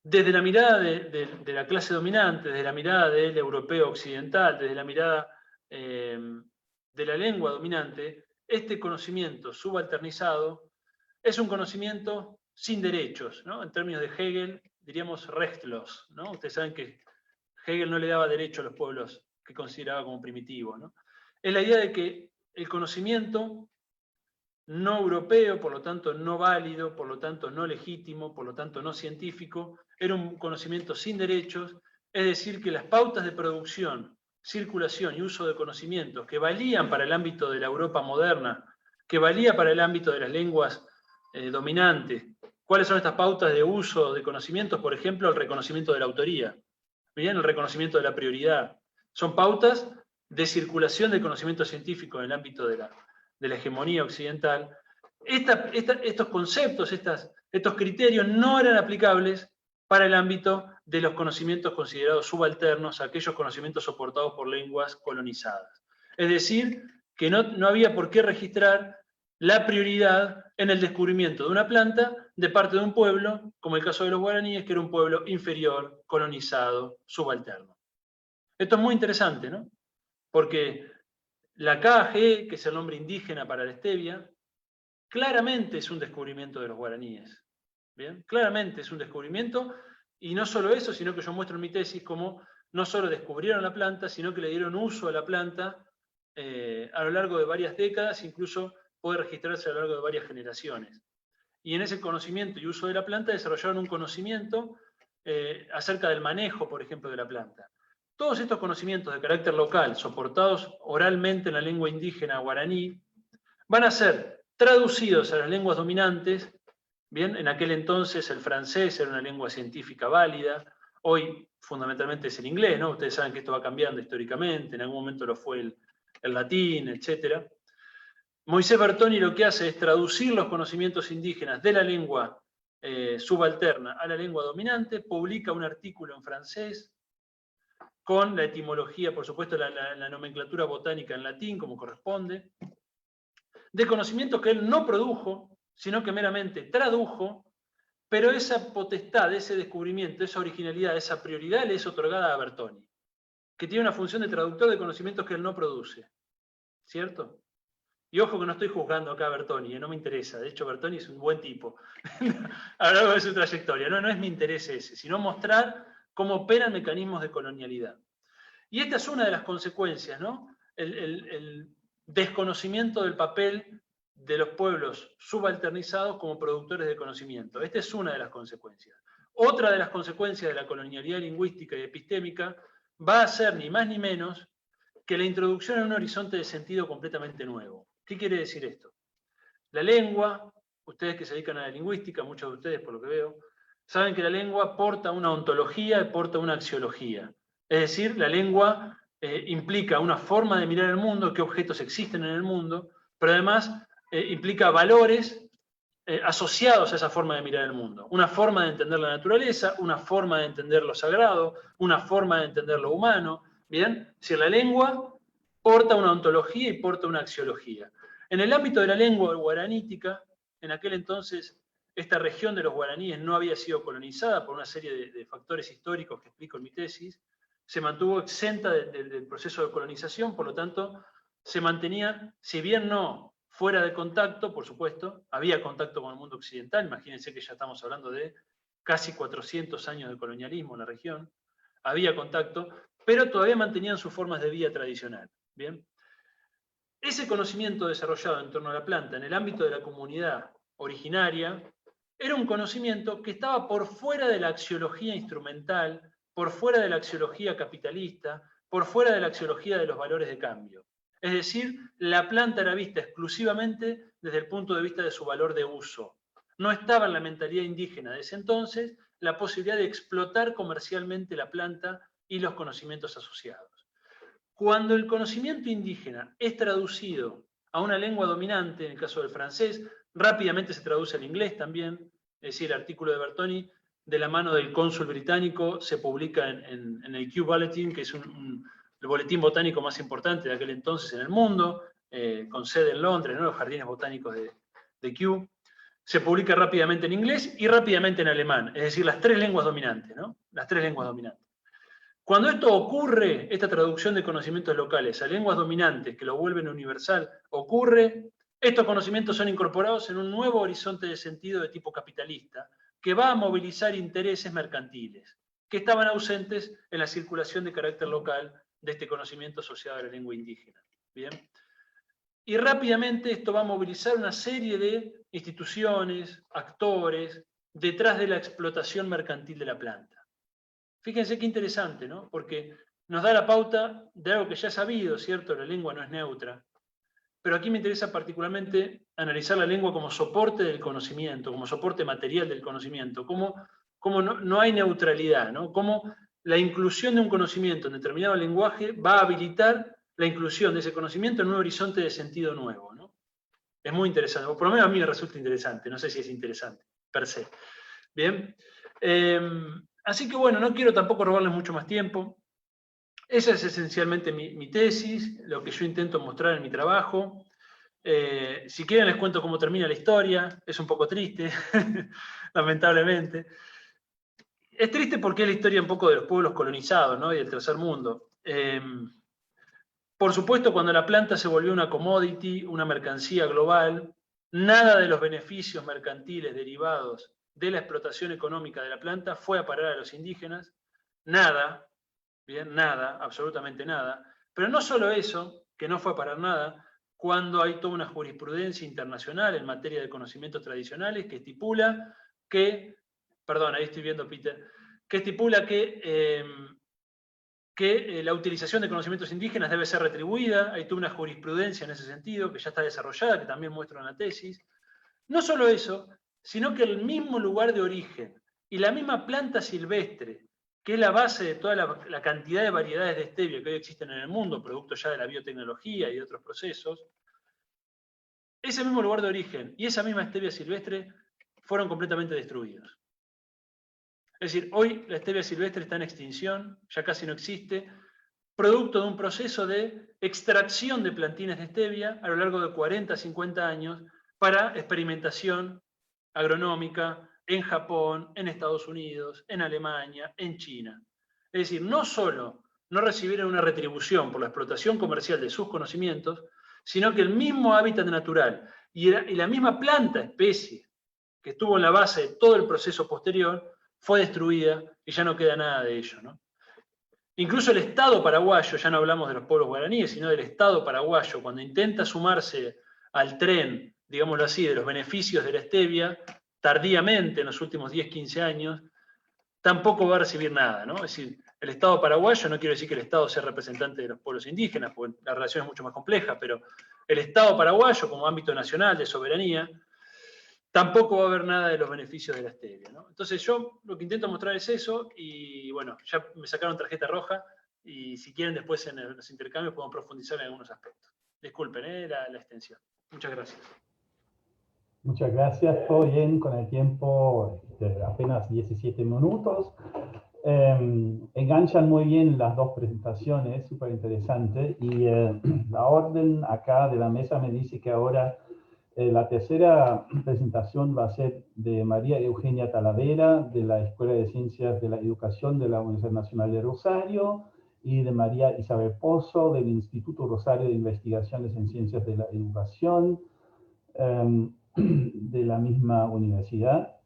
desde la mirada de la clase dominante, desde la mirada del europeo occidental, desde la mirada de la lengua dominante, este conocimiento subalternizado es un conocimiento sin derechos, ¿no? En términos de Hegel, diríamos rechtlos, ¿no? Ustedes saben que Hegel no le daba derecho a los pueblos que consideraba como primitivos, ¿no? Es la idea de que el conocimiento no europeo, por lo tanto no válido, por lo tanto no legítimo, por lo tanto no científico, era un conocimiento sin derechos, es decir, que las pautas de producción, circulación y uso de conocimientos que valían para el ámbito de la Europa moderna, que valía para el ámbito de las lenguas dominantes. ¿Cuáles son estas pautas de uso de conocimientos? Por ejemplo, el reconocimiento de la autoría, ¿bien? El reconocimiento de la prioridad. Son pautas de circulación de conocimiento científico en el ámbito de la hegemonía occidental. Estos conceptos, estos criterios no eran aplicables para el ámbito de los conocimientos considerados subalternos, aquellos conocimientos soportados por lenguas colonizadas. Es decir, que no había por qué registrar la prioridad en el descubrimiento de una planta de parte de un pueblo, como el caso de los guaraníes, que era un pueblo inferior, colonizado, subalterno. Esto es muy interesante, ¿no? Porque la KG, que es el nombre indígena para la stevia, claramente es un descubrimiento de los guaraníes. ¿Bien? Claramente es un descubrimiento, y no solo eso, sino que yo muestro en mi tesis cómo no solo descubrieron la planta, sino que le dieron uso a la planta a lo largo de varias décadas, incluso puede registrarse a lo largo de varias generaciones. Y en ese conocimiento y uso de la planta desarrollaron un conocimiento acerca del manejo, por ejemplo, de la planta. Todos estos conocimientos de carácter local, soportados oralmente en la lengua indígena guaraní, van a ser traducidos a las lenguas dominantes. Bien, en aquel entonces el francés era una lengua científica válida, hoy fundamentalmente es el inglés, ¿no? Ustedes saben que esto va cambiando históricamente, en algún momento lo fue el latín, etc. Moisés Bertoni lo que hace es traducir los conocimientos indígenas de la lengua subalterna a la lengua dominante, publica un artículo en francés, con la etimología, por supuesto, la nomenclatura botánica en latín, como corresponde, de conocimientos que él no produjo, sino que meramente tradujo, pero esa potestad, ese descubrimiento, esa originalidad, esa prioridad le es otorgada a Bertoni, que tiene una función de traductor de conocimientos que él no produce, ¿cierto? Y ojo que no estoy juzgando acá a Bertoni, no me interesa. De hecho, Bertoni es un buen tipo a lo largo de su trayectoria. No es mi interés ese, sino mostrar cómo operan mecanismos de colonialidad. Y esta es una de las consecuencias, ¿no? El desconocimiento del papel de los pueblos subalternizados como productores de conocimiento. Esta es una de las consecuencias. Otra de las consecuencias de la colonialidad lingüística y epistémica va a ser ni más ni menos que la introducción en un horizonte de sentido completamente nuevo. ¿Qué quiere decir esto? La lengua, ustedes que se dedican a la lingüística, muchos de ustedes por lo que veo, saben que la lengua porta una ontología y porta una axiología. Es decir, la lengua implica una forma de mirar el mundo, qué objetos existen en el mundo, pero además implica valores asociados a esa forma de mirar el mundo. Una forma de entender la naturaleza, una forma de entender lo sagrado, una forma de entender lo humano. ¿Bien? Si la lengua porta una ontología y porta una axiología. En el ámbito de la lengua guaranítica, en aquel entonces esta región de los guaraníes no había sido colonizada por una serie de factores históricos que explico en mi tesis, se mantuvo exenta del proceso de colonización, por lo tanto, se mantenía, si bien no fuera de contacto, por supuesto, había contacto con el mundo occidental, imagínense que ya estamos hablando de casi 400 años de colonialismo en la región, había contacto, pero todavía mantenían sus formas de vida tradicional. ¿Bien? Ese conocimiento desarrollado en torno a la planta en el ámbito de la comunidad originaria era un conocimiento que estaba por fuera de la axiología instrumental, por fuera de la axiología capitalista, por fuera de la axiología de los valores de cambio. Es decir, la planta era vista exclusivamente desde el punto de vista de su valor de uso. No estaba en la mentalidad indígena de ese entonces la posibilidad de explotar comercialmente la planta y los conocimientos asociados. Cuando el conocimiento indígena es traducido a una lengua dominante, en el caso del francés, rápidamente se traduce al inglés también, es decir, el artículo de Bertoni, de la mano del cónsul británico, se publica en el Kew Bulletin, que es el boletín botánico más importante de aquel entonces en el mundo, con sede en Londres, ¿no? Los jardines botánicos de Kew. Se publica rápidamente en inglés y rápidamente en alemán, es decir, las tres lenguas dominantes, ¿no? Las tres lenguas dominantes. Cuando esto ocurre, esta traducción de conocimientos locales a lenguas dominantes que lo vuelven universal, ocurre, estos conocimientos son incorporados en un nuevo horizonte de sentido de tipo capitalista, que va a movilizar intereses mercantiles, que estaban ausentes en la circulación de carácter local de este conocimiento asociado a la lengua indígena. ¿Bien? Y rápidamente esto va a movilizar una serie de instituciones, actores, detrás de la explotación mercantil de la planta. Fíjense qué interesante, ¿no? Porque nos da la pauta de algo que ya es sabido, ¿cierto? La lengua no es neutra. Pero aquí me interesa particularmente analizar la lengua como soporte del conocimiento, como soporte material del conocimiento, cómo no hay neutralidad, ¿no? Cómo la inclusión de un conocimiento en determinado lenguaje va a habilitar la inclusión de ese conocimiento en un horizonte de sentido nuevo, ¿no? Es muy interesante, o por lo menos a mí me resulta interesante, no sé si es interesante, per se. Bien. Así que bueno, no quiero tampoco robarles mucho más tiempo. Esa es esencialmente mi tesis, lo que yo intento mostrar en mi trabajo. Si quieren les cuento cómo termina la historia, es un poco triste, lamentablemente. Es triste porque es la historia un poco de los pueblos colonizados, ¿no? Y del tercer mundo. Por supuesto, cuando la planta se volvió una commodity, una mercancía global, nada de los beneficios mercantiles derivados de la explotación económica de la planta fue a parar a los indígenas, nada, bien, nada, absolutamente nada. Pero no solo eso, que no fue a parar nada, cuando hay toda una jurisprudencia internacional en materia de conocimientos tradicionales que estipula que, perdón, ahí estoy viendo Peter, que estipula que la utilización de conocimientos indígenas debe ser retribuida, hay toda una jurisprudencia en ese sentido, que ya está desarrollada, que también muestro en la tesis. No solo eso, sino que el mismo lugar de origen y la misma planta silvestre, que es la base de toda la cantidad de variedades de stevia que hoy existen en el mundo, producto ya de la biotecnología y de otros procesos, ese mismo lugar de origen y esa misma stevia silvestre fueron completamente destruidos. Es decir, hoy la stevia silvestre está en extinción, ya casi no existe, producto de un proceso de extracción de plantines de stevia a lo largo de 40, 50 años para experimentación agronómica en Japón, en Estados Unidos, en Alemania, en China. Es decir, no solo no recibieron una retribución por la explotación comercial de sus conocimientos, sino que el mismo hábitat natural y la misma planta, especie, que estuvo en la base de todo el proceso posterior, fue destruida y ya no queda nada de ello, ¿no? Incluso el Estado paraguayo, ya no hablamos de los pueblos guaraníes, sino del Estado paraguayo, cuando intenta sumarse al tren, digámoslo así, de los beneficios de la stevia, tardíamente, en los últimos 10, 15 años, tampoco va a recibir nada, ¿no? Es decir, el Estado paraguayo, no quiero decir que el Estado sea representante de los pueblos indígenas, porque la relación es mucho más compleja, pero el Estado paraguayo, como ámbito nacional de soberanía, tampoco va a haber nada de los beneficios de la stevia, ¿no? Entonces yo lo que intento mostrar es eso, y bueno, ya me sacaron tarjeta roja, y si quieren después en los intercambios podemos profundizar en algunos aspectos. Disculpen la extensión. Muchas gracias. Muchas gracias, todo bien con el tiempo, apenas 17 minutos. Enganchan muy bien las dos presentaciones, súper interesante, y la orden acá de la mesa me dice que ahora la tercera presentación va a ser de María Eugenia Talavera, de la Escuela de Ciencias de la Educación de la Universidad Nacional de Rosario, y de María Isabel Pozo, del Instituto Rosario de Investigaciones en Ciencias de la Educación, de la misma universidad.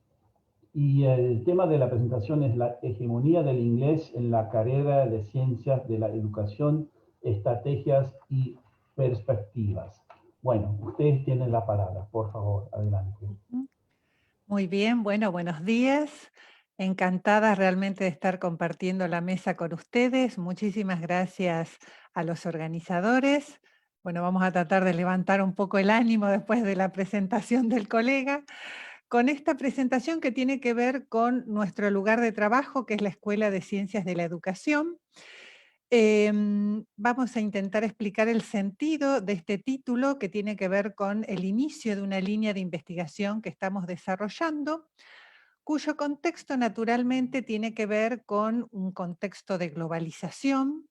Y el tema de la presentación es la hegemonía del inglés en la carrera de Ciencias de la Educación, estrategias y perspectivas. Bueno, ustedes tienen la palabra, por favor, adelante. Muy bien, bueno, buenos días. Encantada realmente de estar compartiendo la mesa con ustedes. Muchísimas gracias a los organizadores. Bueno, vamos a tratar de levantar un poco el ánimo después de la presentación del colega, con esta presentación que tiene que ver con nuestro lugar de trabajo, que es la Escuela de Ciencias de la Educación. Vamos a intentar explicar el sentido de este título, que tiene que ver con el inicio de una línea de investigación que estamos desarrollando, cuyo contexto naturalmente tiene que ver con un contexto de globalización,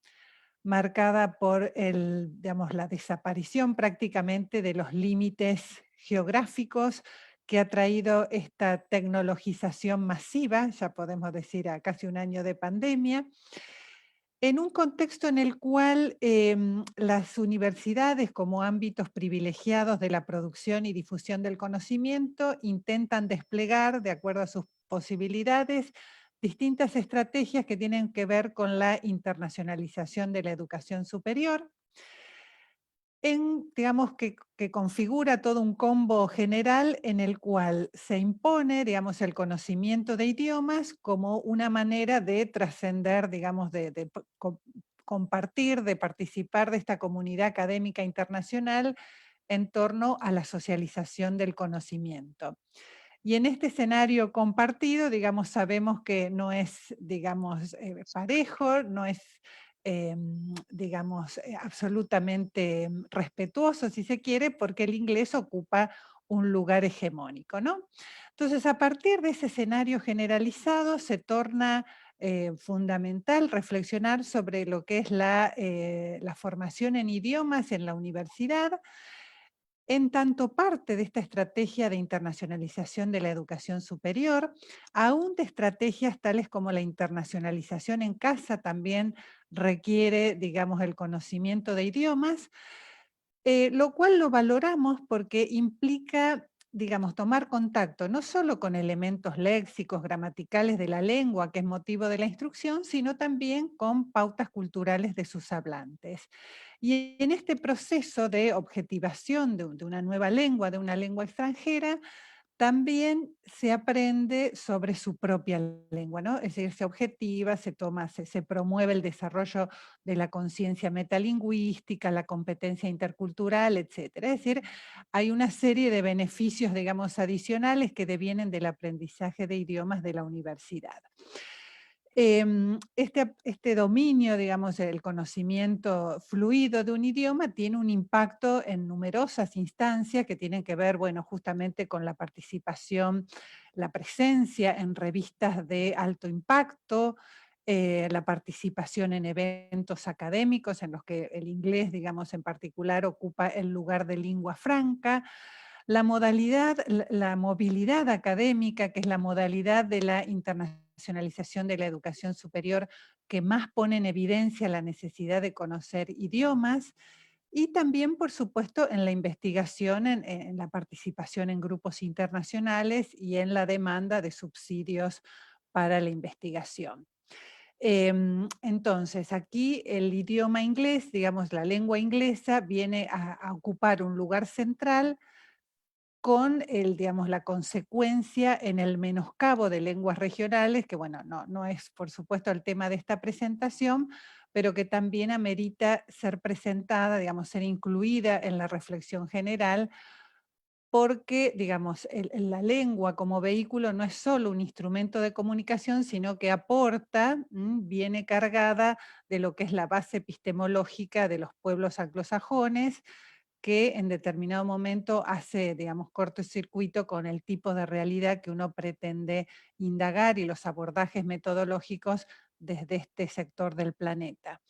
marcada por la desaparición prácticamente de los límites geográficos que ha traído esta tecnologización masiva, ya podemos decir a casi un año de pandemia, en un contexto en el cual las universidades, como ámbitos privilegiados de la producción y difusión del conocimiento, intentan desplegar, de acuerdo a sus posibilidades, distintas estrategias que tienen que ver con la internacionalización de la educación superior, digamos, que configura todo un combo general en el cual se impone, digamos, el conocimiento de idiomas como una manera de trascender, digamos, de compartir, de participar de esta comunidad académica internacional en torno a la socialización del conocimiento. Y en este escenario compartido, digamos, sabemos que no es, digamos, parejo, no es, digamos, absolutamente respetuoso, si se quiere, porque el inglés ocupa un lugar hegemónico, ¿no? Entonces, a partir de ese escenario generalizado, se torna fundamental reflexionar sobre lo que es la formación en idiomas en la universidad, en tanto parte de esta estrategia de internacionalización de la educación superior, aún de estrategias tales como la internacionalización en casa también requiere, digamos, el conocimiento de idiomas, lo cual lo valoramos porque implica, digamos, tomar contacto no solo con elementos léxicos, gramaticales de la lengua, que es motivo de la instrucción, sino también con pautas culturales de sus hablantes. Y en este proceso de objetivación de una nueva lengua, de una lengua extranjera, también se aprende sobre su propia lengua, ¿no? Es decir, se objetiva, se promueve el desarrollo de la conciencia metalingüística, la competencia intercultural, etc. Es decir, hay una serie de beneficios, digamos, adicionales que devienen del aprendizaje de idiomas de la universidad. Este dominio, digamos, el conocimiento fluido de un idioma tiene un impacto en numerosas instancias que tienen que ver, bueno, justamente con la participación, la presencia en revistas de alto impacto, la participación en eventos académicos en los que el inglés, digamos, en particular ocupa el lugar de lengua franca, la movilidad académica, que es la modalidad de la internacionalización de la educación superior que más pone en evidencia la necesidad de conocer idiomas, y también, por supuesto, en la investigación, en la participación en grupos internacionales y en la demanda de subsidios para la investigación. Entonces, aquí el idioma inglés, digamos, la lengua inglesa, viene a ocupar un lugar central con digamos, la consecuencia en el menoscabo de lenguas regionales, que bueno, no es por supuesto el tema de esta presentación, pero que también amerita ser presentada, digamos, ser incluida en la reflexión general, porque, digamos, la lengua como vehículo no es solo un instrumento de comunicación, sino que aporta, viene cargada de lo que es la base epistemológica de los pueblos anglosajones, que en determinado momento hace, digamos, cortocircuito con el tipo de realidad que uno pretende indagar y los abordajes metodológicos desde este sector del planeta.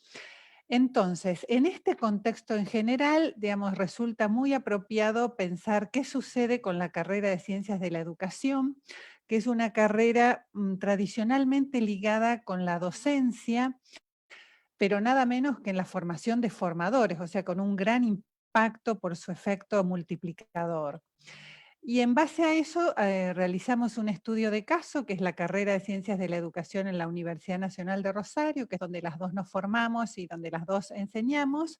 Entonces, en este contexto en general, digamos, resulta muy apropiado pensar qué sucede con la carrera de Ciencias de la Educación, que es una carrera tradicionalmente ligada con la docencia, pero nada menos que en la formación de formadores, o sea, con un gran impacto por su efecto multiplicador. Y en base a eso realizamos un estudio de caso, que es la carrera de Ciencias de la Educación en la Universidad Nacional de Rosario, que es donde las dos nos formamos y donde las dos enseñamos.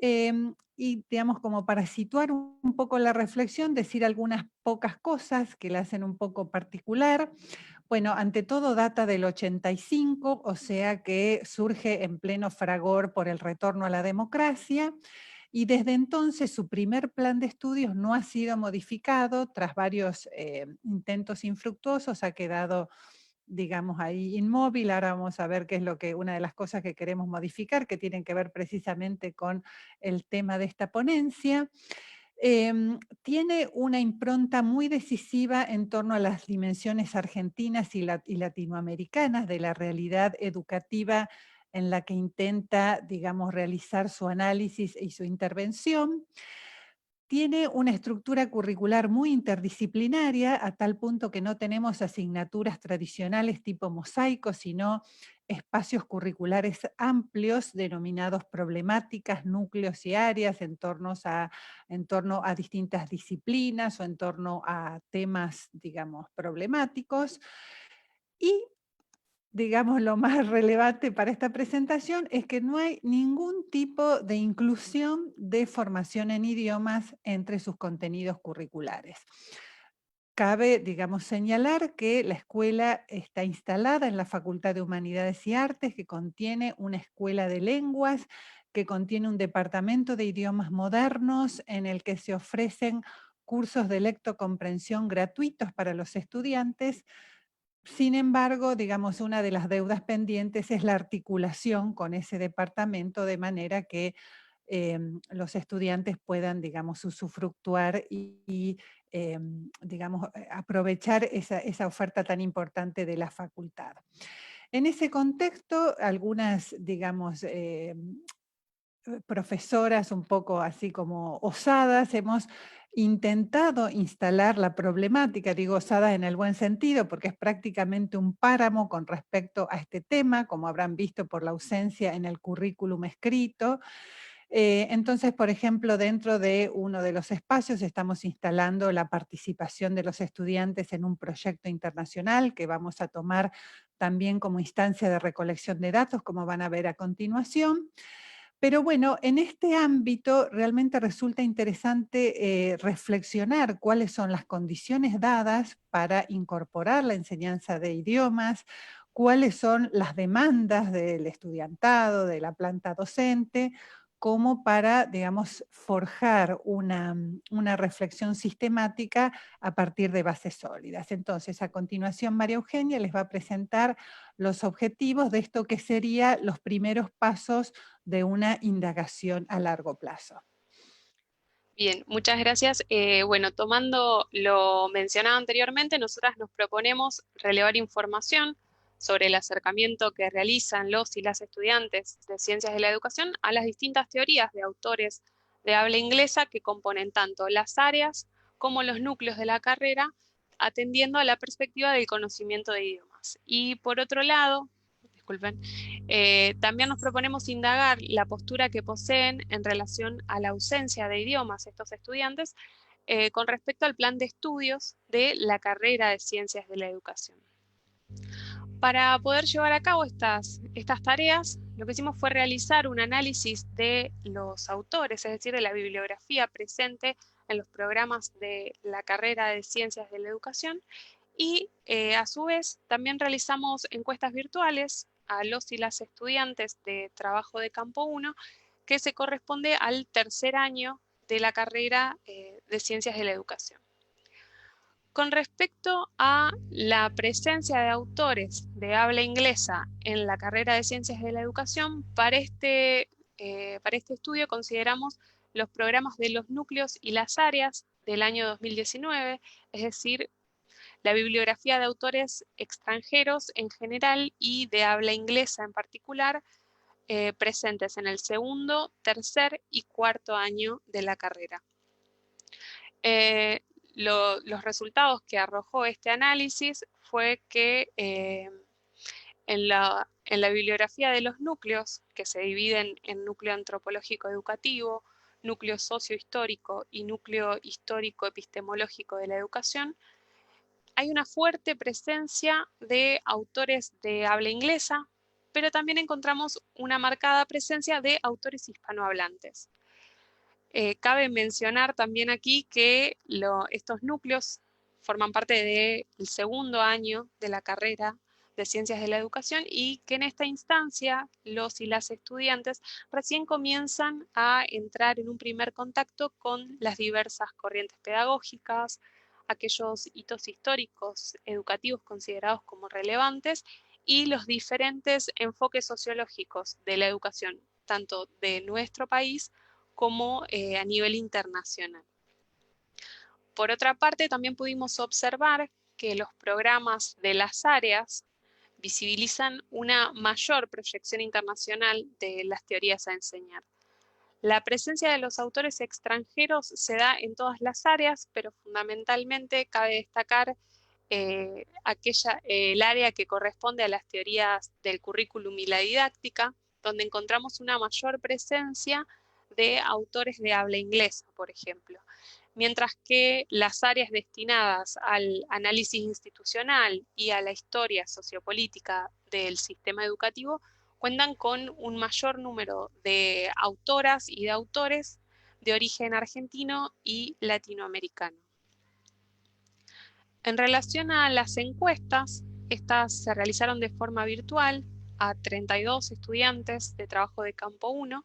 Y digamos, como para situar un poco la reflexión, decir algunas pocas cosas que la hacen un poco particular. Bueno, ante todo data del 85, o sea que surge en pleno fragor por el retorno a la democracia, y desde entonces su primer plan de estudios no ha sido modificado, tras varios intentos infructuosos ha quedado, digamos, ahí inmóvil. Ahora vamos a ver qué es una de las cosas que queremos modificar, que tienen que ver precisamente con el tema de esta ponencia. Tiene una impronta muy decisiva en torno a las dimensiones argentinas y latinoamericanas de la realidad educativa en la que intenta, digamos, realizar su análisis y su intervención. Tiene una estructura curricular muy interdisciplinaria, a tal punto que no tenemos asignaturas tradicionales tipo mosaico, sino espacios curriculares amplios denominados problemáticas, núcleos y áreas en torno a distintas disciplinas o en torno a temas, digamos, problemáticos. Y digamos, lo más relevante para esta presentación es que no hay ningún tipo de inclusión de formación en idiomas entre sus contenidos curriculares. Cabe, digamos, señalar que la escuela está instalada en la Facultad de Humanidades y Artes, que contiene una escuela de lenguas, que contiene un departamento de idiomas modernos en el que se ofrecen cursos de lectocomprensión gratuitos para los estudiantes. Sin embargo, digamos, una de las deudas pendientes es la articulación con ese departamento, de manera que los estudiantes puedan, digamos, usufructuar y digamos, aprovechar esa oferta tan importante de la facultad. En ese contexto, algunas, digamos, profesoras un poco así como osadas, hemos intentado instalar la problemática, digo osada en el buen sentido, porque es prácticamente un páramo con respecto a este tema, como habrán visto por la ausencia en el currículum escrito. Entonces, por ejemplo, dentro de uno de los espacios estamos instalando la participación de los estudiantes en un proyecto internacional que vamos a tomar también como instancia de recolección de datos, como van a ver a continuación. Pero bueno, en este ámbito realmente resulta interesante reflexionar cuáles son las condiciones dadas para incorporar la enseñanza de idiomas, cuáles son las demandas del estudiantado, de la planta docente, como para, digamos, forjar una reflexión sistemática a partir de bases sólidas. Entonces, a continuación, María Eugenia les va a presentar los objetivos de esto que serían los primeros pasos de una indagación a largo plazo. Bien, muchas gracias. Bueno, tomando lo mencionado anteriormente, nosotras nos proponemos relevar información sobre el acercamiento que realizan los y las estudiantes de Ciencias de la Educación a las distintas teorías de autores de habla inglesa que componen tanto las áreas como los núcleos de la carrera, atendiendo a la perspectiva del conocimiento de idiomas. Y por otro lado, disculpen. También nos proponemos indagar la postura que poseen en relación a la ausencia de idiomas estos estudiantes con respecto al plan de estudios de la carrera de Ciencias de la Educación. Para poder llevar a cabo estas tareas, lo que hicimos fue realizar un análisis de los autores, es decir, de la bibliografía presente en los programas de la carrera de Ciencias de la Educación, y a su vez también realizamos encuestas virtuales a los y las estudiantes de trabajo de campo 1, que se corresponde al tercer año de la carrera de Ciencias de la Educación. Con respecto a la presencia de autores de habla inglesa en la carrera de Ciencias de la Educación, para este estudio consideramos los programas de los núcleos y las áreas del año 2019, es decir, la bibliografía de autores extranjeros en general y de habla inglesa en particular, presentes en el segundo, tercer y cuarto año de la carrera. Los resultados que arrojó este análisis fue que en la bibliografía de los núcleos, que se dividen en núcleo antropológico educativo, núcleo sociohistórico y núcleo histórico epistemológico de la educación, hay una fuerte presencia de autores de habla inglesa, pero también encontramos una marcada presencia de autores hispanohablantes. Cabe mencionar también aquí que estos núcleos forman parte del segundo año de la carrera de Ciencias de la Educación y que en esta instancia los y las estudiantes recién comienzan a entrar en un primer contacto con las diversas corrientes pedagógicas, aquellos hitos históricos educativos considerados como relevantes y los diferentes enfoques sociológicos de la educación, tanto de nuestro país como a nivel internacional. Por otra parte, también pudimos observar que los programas de las áreas visibilizan una mayor proyección internacional de las teorías a enseñar. La presencia de los autores extranjeros se da en todas las áreas, pero fundamentalmente cabe destacar el área que corresponde a las teorías del currículum y la didáctica, donde encontramos una mayor presencia de autores de habla inglesa, por ejemplo. Mientras que las áreas destinadas al análisis institucional y a la historia sociopolítica del sistema educativo cuentan con un mayor número de autoras y de autores de origen argentino y latinoamericano. En relación a las encuestas, estas se realizaron de forma virtual a 32 estudiantes de trabajo de campo 1,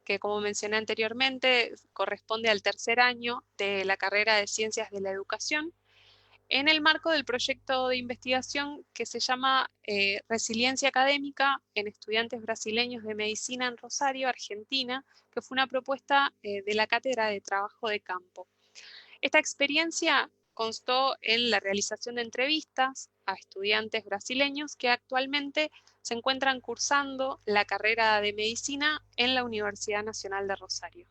que como mencioné anteriormente corresponde al tercer año de la carrera de Ciencias de la Educación, en el marco del proyecto de investigación que se llama Resiliencia Académica en Estudiantes Brasileños de Medicina en Rosario, Argentina, que fue una propuesta de la Cátedra de Trabajo de Campo. Esta experiencia constó en la realización de entrevistas a estudiantes brasileños que actualmente se encuentran cursando la carrera de medicina en la Universidad Nacional de Rosario.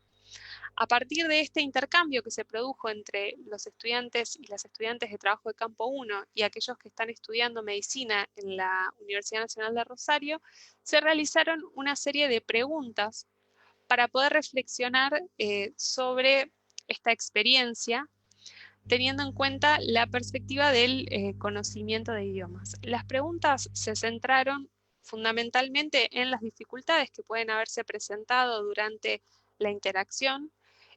A partir de este intercambio que se produjo entre los estudiantes y las estudiantes de trabajo de campo 1 y aquellos que están estudiando medicina en la Universidad Nacional de Rosario, se realizaron una serie de preguntas para poder reflexionar sobre esta experiencia, teniendo en cuenta la perspectiva del conocimiento de idiomas. Las preguntas se centraron fundamentalmente en las dificultades que pueden haberse presentado durante la interacción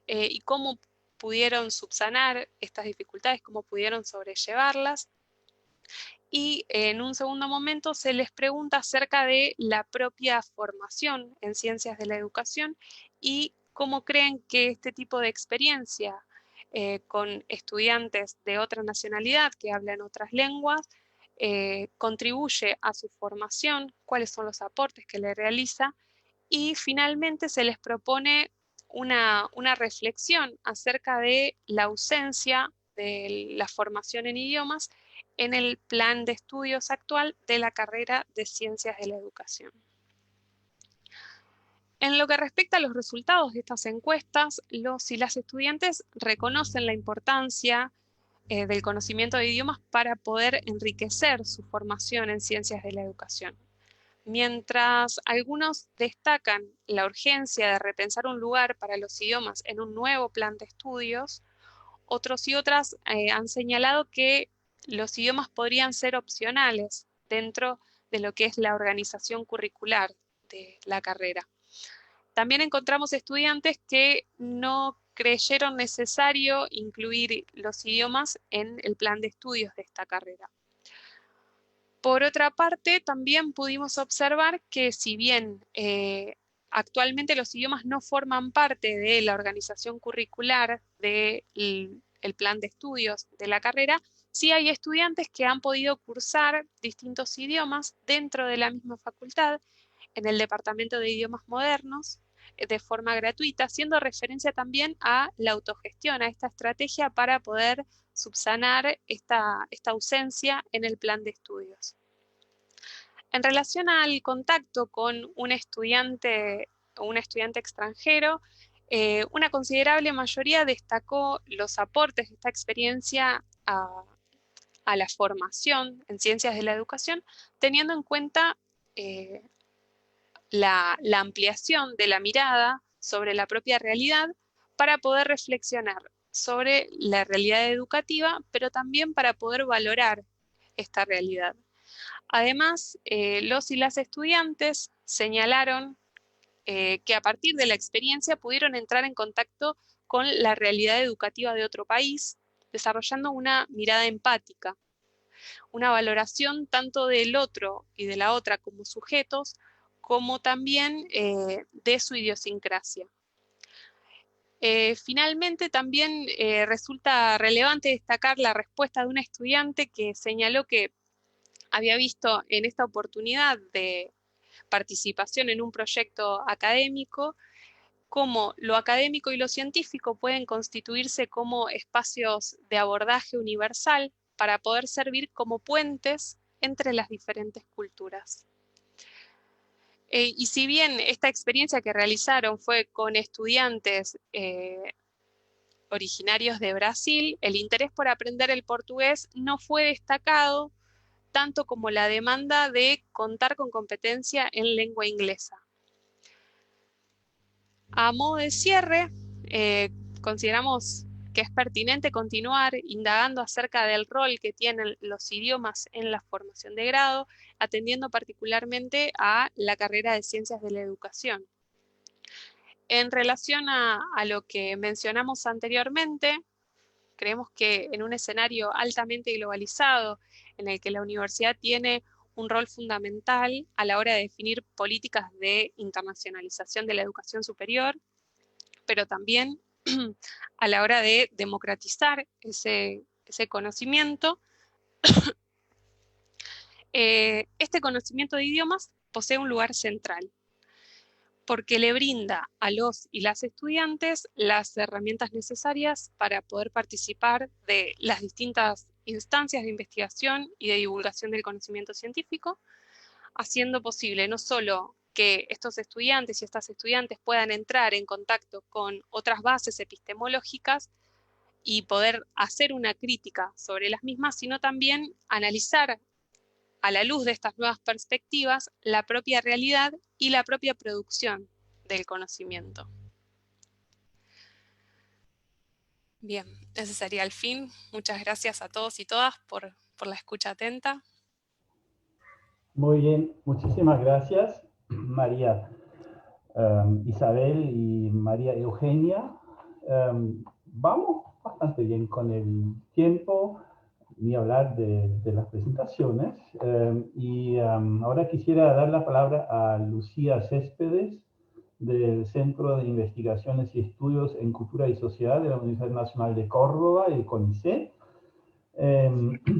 y cómo pudieron subsanar estas dificultades, cómo pudieron sobrellevarlas. Y en un segundo momento se les pregunta acerca de la propia formación en ciencias de la educación y cómo creen que este tipo de experiencia con estudiantes de otra nacionalidad que hablan otras lenguas contribuye a su formación, cuáles son los aportes que le realiza, y finalmente se les propone una reflexión acerca de la ausencia de la formación en idiomas en el plan de estudios actual de la carrera de Ciencias de la Educación. En lo que respecta a los resultados de estas encuestas, los y las estudiantes reconocen la importancia del conocimiento de idiomas para poder enriquecer su formación en Ciencias de la Educación. Mientras algunos destacan la urgencia de repensar un lugar para los idiomas en un nuevo plan de estudios, otros y otras han señalado que los idiomas podrían ser opcionales dentro de lo que es la organización curricular de la carrera. También encontramos estudiantes que no creyeron necesario incluir los idiomas en el plan de estudios de esta carrera. Por otra parte, también pudimos observar que si bien actualmente los idiomas no forman parte de la organización curricular del plan de estudios de la carrera, sí hay estudiantes que han podido cursar distintos idiomas dentro de la misma facultad, en el Departamento de Idiomas Modernos, de forma gratuita, haciendo referencia también a la autogestión, a esta estrategia para poder subsanar esta ausencia en el plan de estudios. En relación al contacto con un estudiante extranjero, una considerable mayoría destacó los aportes de esta experiencia a la formación en ciencias de la educación, teniendo en cuenta la ampliación de la mirada sobre la propia realidad para poder reflexionar sobre la realidad educativa, pero también para poder valorar esta realidad. Además, los y las estudiantes señalaron que a partir de la experiencia pudieron entrar en contacto con la realidad educativa de otro país, desarrollando una mirada empática, una valoración tanto del otro y de la otra como sujetos, como también de su idiosincrasia. Finalmente, también resulta relevante destacar la respuesta de un estudiante que señaló que había visto en esta oportunidad de participación en un proyecto académico cómo lo académico y lo científico pueden constituirse como espacios de abordaje universal para poder servir como puentes entre las diferentes culturas. Y si bien esta experiencia que realizaron fue con estudiantes originarios de Brasil, el interés por aprender el portugués no fue destacado tanto como la demanda de contar con competencia en lengua inglesa. A modo de cierre, consideramos que es pertinente continuar indagando acerca del rol que tienen los idiomas en la formación de grado, atendiendo particularmente a la carrera de Ciencias de la Educación. En relación a lo que mencionamos anteriormente, creemos que en un escenario altamente globalizado, en el que la universidad tiene un rol fundamental a la hora de definir políticas de internacionalización de la educación superior, pero también a la hora de democratizar ese conocimiento, este conocimiento de idiomas posee un lugar central, porque le brinda a los y las estudiantes las herramientas necesarias para poder participar de las distintas instancias de investigación y de divulgación del conocimiento científico, haciendo posible no solo que estos estudiantes y estas estudiantes puedan entrar en contacto con otras bases epistemológicas y poder hacer una crítica sobre las mismas, sino también analizar a la luz de estas nuevas perspectivas la propia realidad y la propia producción del conocimiento. Bien, ese sería el fin. Muchas gracias a todos y todas por la escucha atenta. Muy bien, muchísimas gracias, María Isabel y María Eugenia. Vamos bastante bien con el tiempo, ni hablar de las presentaciones. Ahora quisiera dar la palabra a Lucía Céspedes, del Centro de Investigaciones y Estudios en Cultura y Sociedad de la Universidad Nacional de Córdoba, el CONICET,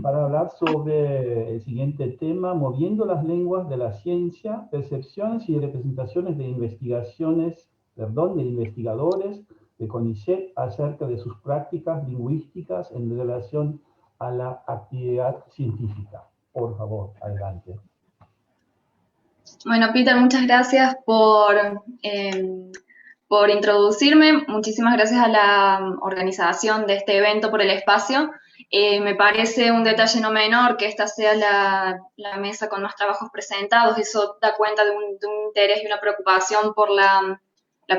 para hablar sobre el siguiente tema: moviendo las lenguas de la ciencia, percepciones y representaciones de investigadores de CONICET acerca de sus prácticas lingüísticas en relación a la actividad científica. Por favor, adelante. Bueno, Peter, muchas gracias por por introducirme. Muchísimas gracias a la organización de este evento por el espacio. Me parece un detalle no menor que esta sea la mesa con más trabajos presentados. Eso da cuenta de un interés y una preocupación por la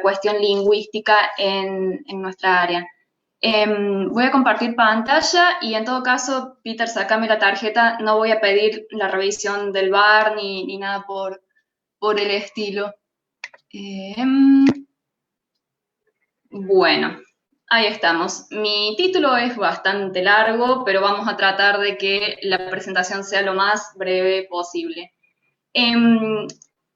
cuestión lingüística en nuestra área. Voy a compartir pantalla y en todo caso, Peter, sacame la tarjeta. No voy a pedir la revisión del VAR ni nada por el estilo. Bueno, ahí estamos. Mi título es bastante largo, pero vamos a tratar de que la presentación sea lo más breve posible.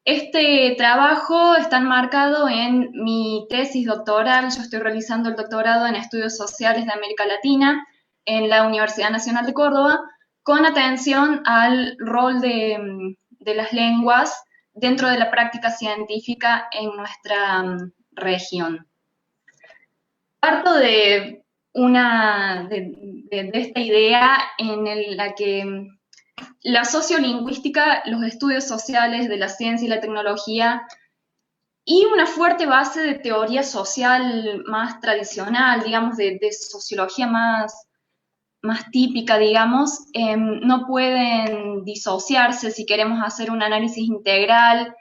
Este trabajo está enmarcado en mi tesis doctoral. Yo estoy realizando el doctorado en Estudios Sociales de América Latina en la Universidad Nacional de Córdoba, con atención al rol de las lenguas dentro de la práctica científica en nuestra región. Parto de esta idea en la que la sociolingüística, los estudios sociales de la ciencia y la tecnología y una fuerte base de teoría social más tradicional, digamos, de sociología más típica, digamos, no pueden disociarse si queremos hacer un análisis integral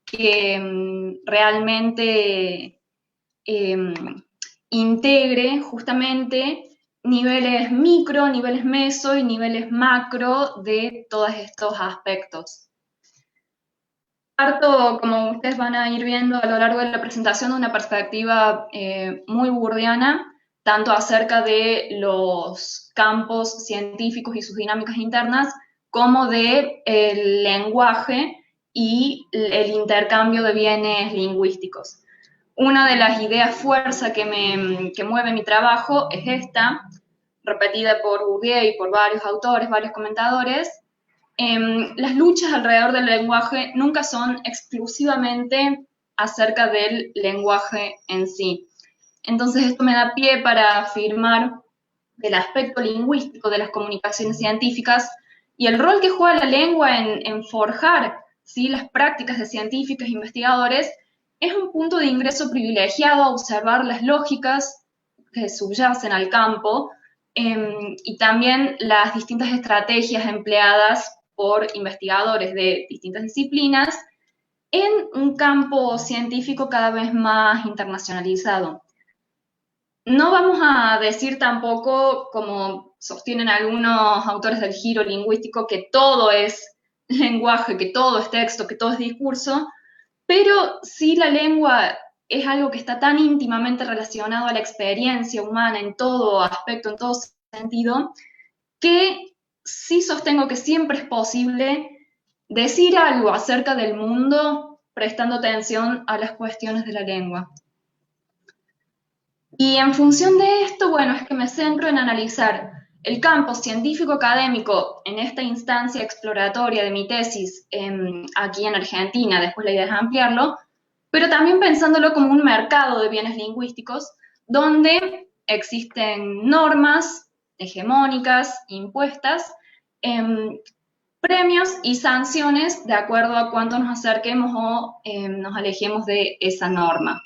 que realmente integre justamente niveles micro, niveles meso y niveles macro de todos estos aspectos. Parto, como ustedes van a ir viendo a lo largo de la presentación, de una perspectiva muy bourdiana, tanto acerca de los campos científicos y sus dinámicas internas, como del lenguaje y el intercambio de bienes lingüísticos. Una de las ideas fuerza que mueve mi trabajo es esta, repetida por Bourdieu y por varios autores, varios comentadores. Las luchas alrededor del lenguaje nunca son exclusivamente acerca del lenguaje en sí. Entonces esto me da pie para afirmar el aspecto lingüístico de las comunicaciones científicas y el rol que juega la lengua en forjar, ¿sí?, las prácticas de científicos e investigadores. Es un punto de ingreso privilegiado a observar las lógicas que subyacen al campo y también las distintas estrategias empleadas por investigadores de distintas disciplinas en un campo científico cada vez más internacionalizado. No vamos a decir tampoco, como sostienen algunos autores del giro lingüístico, que todo es lenguaje, que todo es texto, que todo es discurso, pero sí la lengua es algo que está tan íntimamente relacionado a la experiencia humana en todo aspecto, en todo sentido, que sí sostengo que siempre es posible decir algo acerca del mundo prestando atención a las cuestiones de la lengua. Y en función de esto, bueno, es que me centro en analizar el campo científico-académico en esta instancia exploratoria de mi tesis aquí en Argentina. Después la idea es ampliarlo, pero también pensándolo como un mercado de bienes lingüísticos donde existen normas hegemónicas, impuestas, premios y sanciones de acuerdo a cuánto nos acerquemos o nos alejemos de esa norma.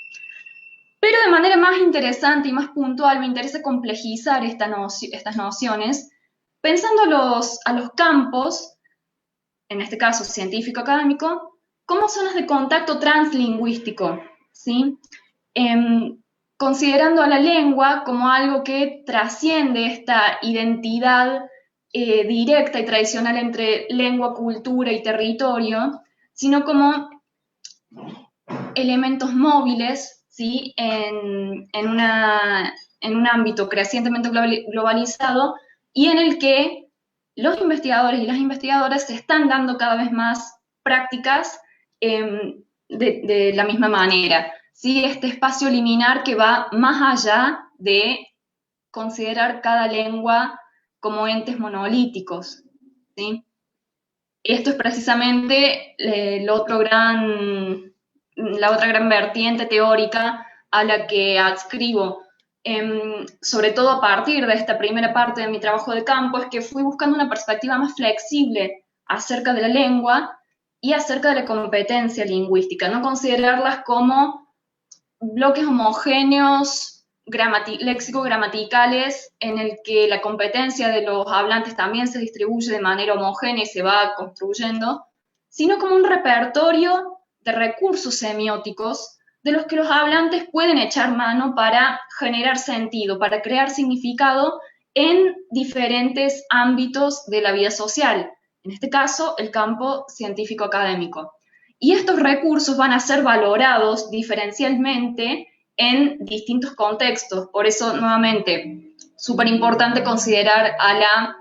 Pero de manera más interesante y más puntual me interesa complejizar estas nociones pensando a los campos, en este caso científico-académico, como zonas de contacto translingüístico, ¿sí? Considerando a la lengua como algo que trasciende esta identidad directa y tradicional entre lengua, cultura y territorio, sino como elementos móviles, ¿sí?, en un ámbito crecientemente globalizado y en el que los investigadores y las investigadoras se están dando cada vez más prácticas de la misma manera, ¿sí? Este espacio liminar que va más allá de considerar cada lengua como entes monolíticos, ¿sí? Esto es precisamente la otra gran vertiente teórica a la que adscribo, sobre todo a partir de esta primera parte de mi trabajo de campo, es que fui buscando una perspectiva más flexible acerca de la lengua y acerca de la competencia lingüística, no considerarlas como bloques homogéneos léxico-gramaticales en el que la competencia de los hablantes también se distribuye de manera homogénea y se va construyendo, sino como un repertorio de recursos semióticos de los que los hablantes pueden echar mano para generar sentido, para crear significado en diferentes ámbitos de la vida social, en este caso el campo científico-académico. Y estos recursos van a ser valorados diferencialmente en distintos contextos. Por eso, nuevamente, súper importante considerar a las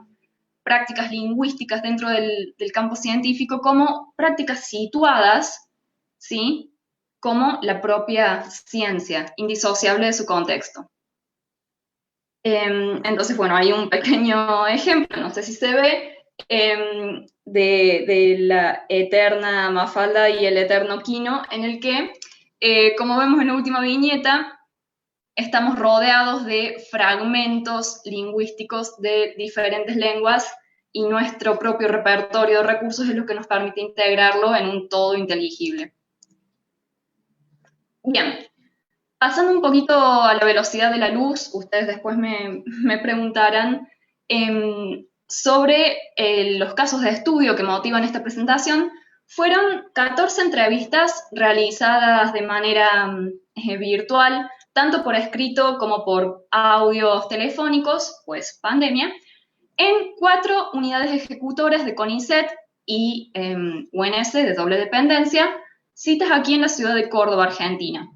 prácticas lingüísticas dentro del campo científico como prácticas situadas, ¿sí?, como la propia ciencia, indisociable de su contexto. Entonces, bueno, hay un pequeño ejemplo, no sé si se ve, de la eterna Mafalda y el eterno Quino, en el que, como vemos en la última viñeta, estamos rodeados de fragmentos lingüísticos de diferentes lenguas y nuestro propio repertorio de recursos es lo que nos permite integrarlo en un todo inteligible. Bien, pasando un poquito a la velocidad de la luz, ustedes después me preguntarán sobre los casos de estudio que motivan esta presentación. Fueron 14 entrevistas realizadas de manera virtual, tanto por escrito como por audios telefónicos, pues pandemia, en 4 unidades ejecutoras de CONICET y UNS de doble dependencia, citas aquí en la ciudad de Córdoba, Argentina.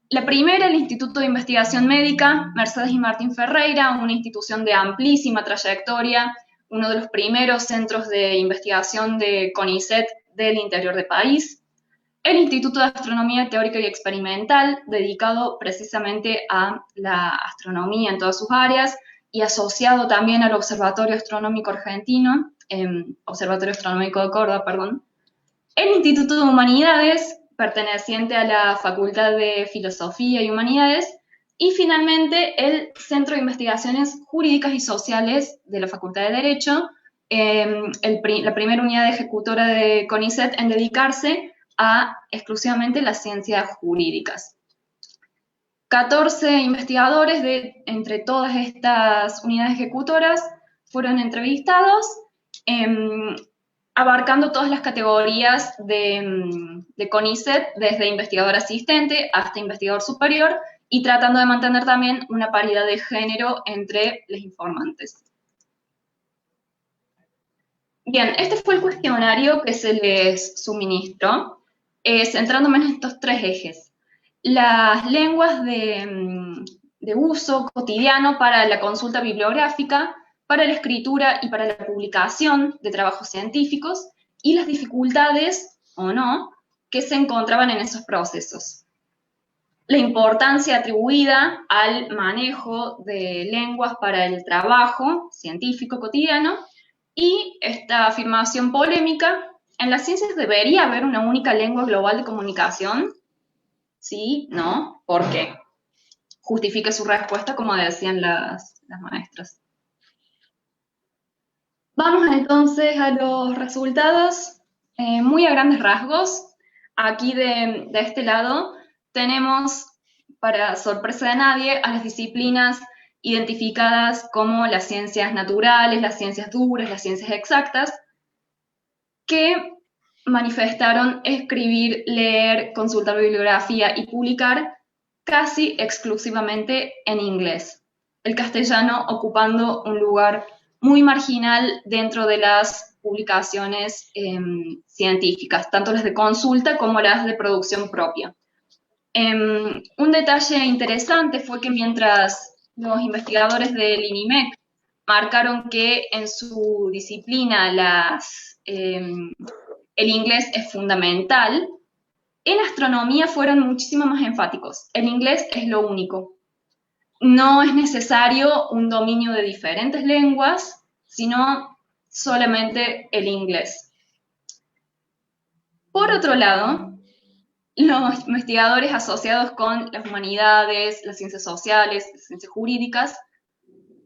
La primera, el Instituto de Investigación Médica Mercedes y Martín Ferreira, una institución de amplísima trayectoria, uno de los primeros centros de investigación de CONICET del interior del país. El Instituto de Astronomía Teórica y Experimental, dedicado precisamente a la astronomía en todas sus áreas y asociado también al Observatorio Astronómico Argentino, Observatorio Astronómico de Córdoba, perdón. El Instituto de Humanidades, perteneciente a la Facultad de Filosofía y Humanidades, y finalmente el Centro de Investigaciones Jurídicas y Sociales de la Facultad de Derecho, la primera unidad ejecutora de CONICET en dedicarse a exclusivamente las ciencias jurídicas. 14 investigadores entre todas estas unidades ejecutoras fueron entrevistados, abarcando todas las categorías de CONICET, desde investigador asistente hasta investigador superior, y tratando de mantener también una paridad de género entre los informantes. Bien, este fue el cuestionario que se les suministró, centrándome en estos 3 ejes. Las lenguas de uso cotidiano para la consulta bibliográfica, para la escritura y para la publicación de trabajos científicos, y las dificultades, o no, que se encontraban en esos procesos. La importancia atribuida al manejo de lenguas para el trabajo científico cotidiano, y esta afirmación polémica: ¿en las ciencias debería haber una única lengua global de comunicación? ¿Sí? ¿No? ¿Por qué? Justifique su respuesta, como decían las maestras. Vamos entonces a los resultados, muy a grandes rasgos. Aquí de este lado tenemos, para sorpresa de nadie, a las disciplinas identificadas como las ciencias naturales, las ciencias duras, las ciencias exactas, que manifestaron escribir, leer, consultar bibliografía y publicar casi exclusivamente en inglés, el castellano ocupando un lugar muy marginal dentro de las publicaciones científicas, tanto las de consulta como las de producción propia. Un detalle interesante fue que mientras los investigadores del INIMEC marcaron que en su disciplina el inglés es fundamental, en astronomía fueron muchísimo más enfáticos. El inglés es lo único. No es necesario un dominio de diferentes lenguas, sino solamente el inglés. Por otro lado, los investigadores asociados con las humanidades, las ciencias sociales, las ciencias jurídicas,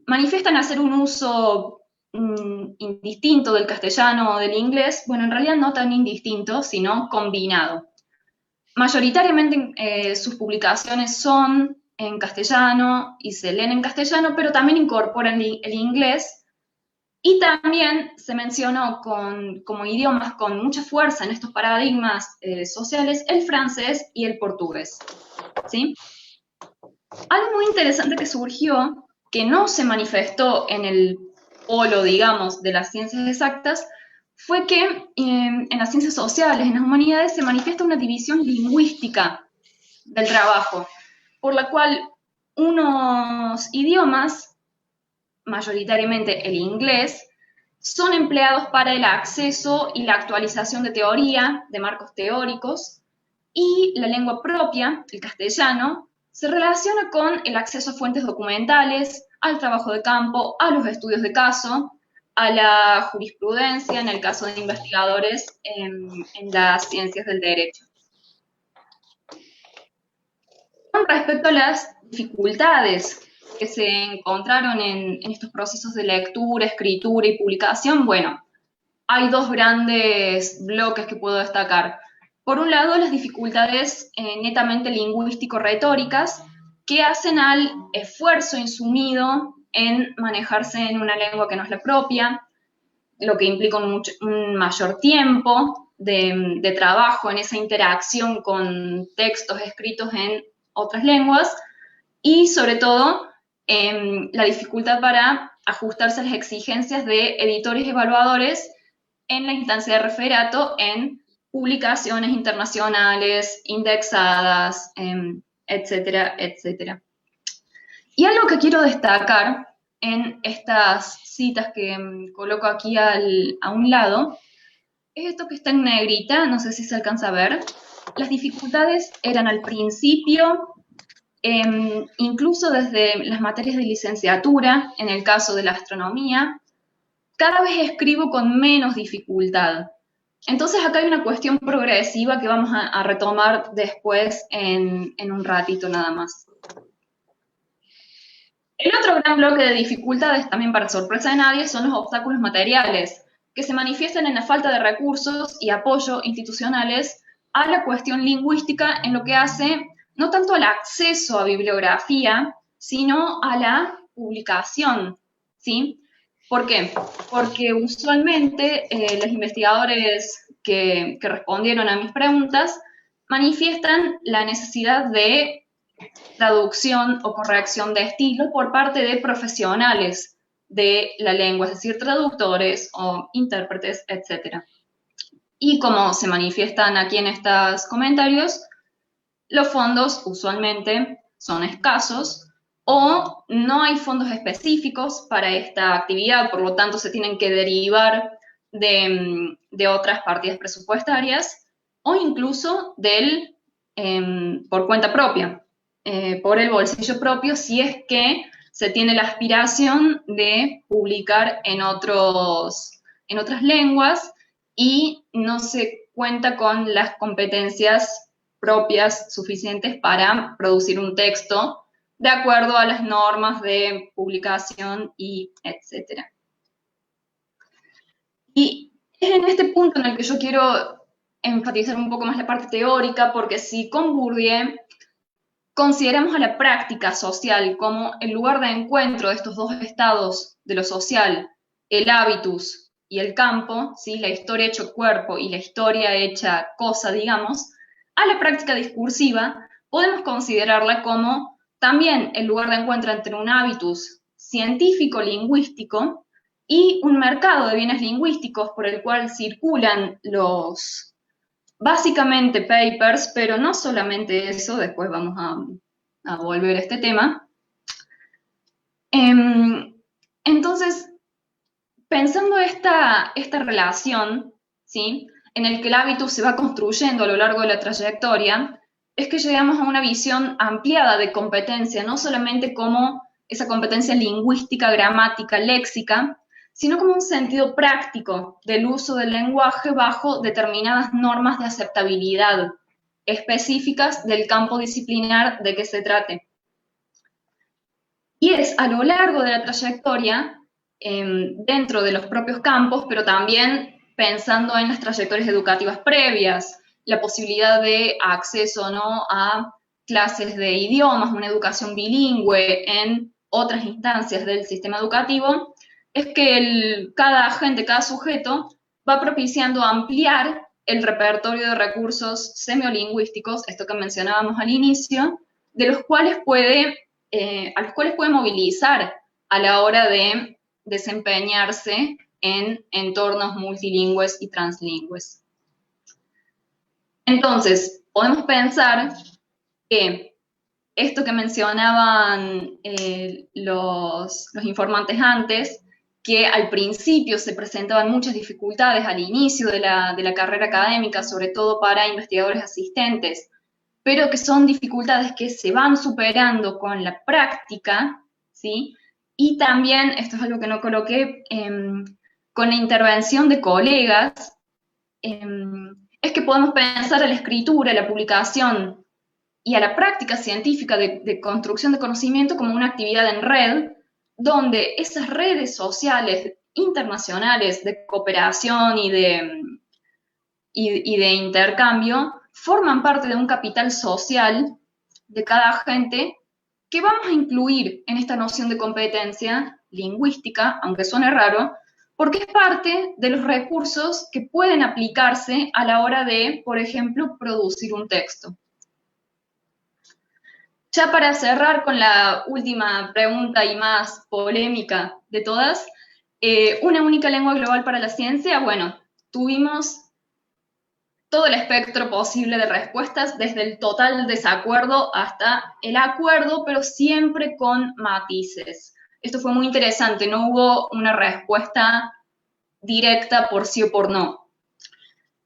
manifiestan hacer un uso indistinto del castellano o del inglés, bueno, en realidad no tan indistinto, sino combinado. Mayoritariamente sus publicaciones son en castellano y se leen en castellano, pero también incorporan el inglés, y también se mencionó como idiomas con mucha fuerza en estos paradigmas sociales el francés y el portugués, ¿sí? Algo muy interesante que surgió, que no se manifestó en el polo, digamos, de las ciencias exactas, fue que en las ciencias sociales, en las humanidades, se manifiesta una división lingüística del trabajo, por la cual unos idiomas, mayoritariamente el inglés, son empleados para el acceso y la actualización de teoría, de marcos teóricos, y la lengua propia, el castellano, se relaciona con el acceso a fuentes documentales, al trabajo de campo, a los estudios de caso, a la jurisprudencia en el caso de investigadores en las ciencias del derecho. Con respecto a las dificultades que se encontraron en estos procesos de lectura, escritura y publicación, bueno, hay dos grandes bloques que puedo destacar. Por un lado, las dificultades netamente lingüístico-retóricas que hacen al esfuerzo insumido en manejarse en una lengua que no es la propia, lo que implica un mayor tiempo de trabajo en esa interacción con textos escritos en otras lenguas, y sobre todo la dificultad para ajustarse a las exigencias de editores y evaluadores en la instancia de referato en publicaciones internacionales, indexadas, etcétera, etcétera. Y algo que quiero destacar en estas citas que coloco aquí a un lado, es esto que está en negrita, no sé si se alcanza a ver. Las dificultades eran al principio, incluso desde las materias de licenciatura, en el caso de la astronomía, cada vez escribo con menos dificultad. Entonces acá hay una cuestión progresiva que vamos a retomar después en un ratito nada más. El otro gran bloque de dificultades, también para sorpresa de nadie, son los obstáculos materiales, que se manifiestan en la falta de recursos y apoyo institucionales a la cuestión lingüística en lo que hace no tanto al acceso a bibliografía, sino a la publicación, ¿sí? ¿Por qué? Porque usualmente los investigadores que respondieron a mis preguntas manifiestan la necesidad de traducción o corrección de estilo por parte de profesionales de la lengua, es decir, traductores o intérpretes, etc. Y como se manifiestan aquí en estos comentarios, los fondos usualmente son escasos o no hay fondos específicos para esta actividad, por lo tanto se tienen que derivar de otras partidas presupuestarias o incluso por cuenta propia, por el bolsillo propio, si es que se tiene la aspiración de publicar en otras lenguas y no se cuenta con las competencias propias suficientes para producir un texto de acuerdo a las normas de publicación y etcétera. Y es en este punto en el que yo quiero enfatizar un poco más la parte teórica, porque si con Bourdieu consideramos a la práctica social como el lugar de encuentro de estos dos estados de lo social, el habitus y el campo, ¿sí? La historia hecho cuerpo y la historia hecha cosa, digamos, a la práctica discursiva podemos considerarla como también el lugar de encuentro entre un habitus científico-lingüístico y un mercado de bienes lingüísticos por el cual circulan básicamente papers, pero no solamente eso, después vamos a volver a este tema. Entonces, pensando esta relación, ¿sí?, en el que el hábitus se va construyendo a lo largo de la trayectoria, es que llegamos a una visión ampliada de competencia, no solamente como esa competencia lingüística, gramática, léxica, sino como un sentido práctico del uso del lenguaje bajo determinadas normas de aceptabilidad específicas del campo disciplinar de que se trate. Y es a lo largo de la trayectoria, dentro de los propios campos, pero también pensando en las trayectorias educativas previas, la posibilidad de acceso, ¿no?, a clases de idiomas, una educación bilingüe en otras instancias del sistema educativo, es que cada agente, cada sujeto, va propiciando ampliar el repertorio de recursos semiolingüísticos, esto que mencionábamos al inicio, de los cuales a los cuales puede movilizar a la hora de desempeñarse en entornos multilingües y translingües. Entonces, podemos pensar que esto que mencionaban los informantes antes, que al principio se presentaban muchas dificultades al inicio de la carrera académica, sobre todo para investigadores asistentes, pero que son dificultades que se van superando con la práctica, ¿sí? Y también, esto es algo que no coloqué, con la intervención de colegas, es que podemos pensar a la escritura, a la publicación y a la práctica científica de construcción de conocimiento como una actividad en red, donde esas redes sociales internacionales de cooperación y de intercambio forman parte de un capital social de cada agente que vamos a incluir en esta noción de competencia lingüística, aunque suene raro, porque es parte de los recursos que pueden aplicarse a la hora de, por ejemplo, producir un texto. Ya para cerrar con la última pregunta y más polémica de todas, una única lengua global para la ciencia, bueno, tuvimos todo el espectro posible de respuestas, desde el total desacuerdo hasta el acuerdo, pero siempre con matices. Esto fue muy interesante, no hubo una respuesta directa por sí o por no.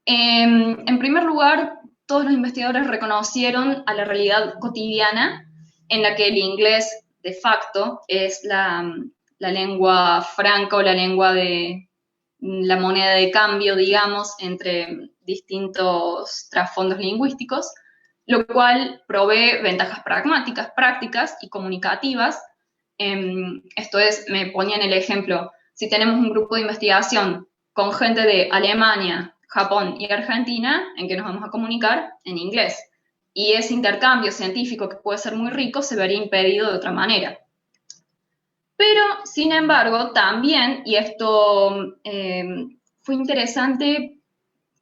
En primer lugar, todos los investigadores reconocieron a la realidad cotidiana en la que el inglés de facto es la lengua franca o la lengua de la moneda de cambio, digamos, entre distintos trasfondos lingüísticos, lo cual provee ventajas pragmáticas, prácticas y comunicativas. Esto es, me ponían el ejemplo, si tenemos un grupo de investigación con gente de Alemania, Japón y Argentina, ¿en qué nos vamos a comunicar? En inglés. Y ese intercambio científico, que puede ser muy rico, se vería impedido de otra manera. Pero, sin embargo, también, y esto fue interesante,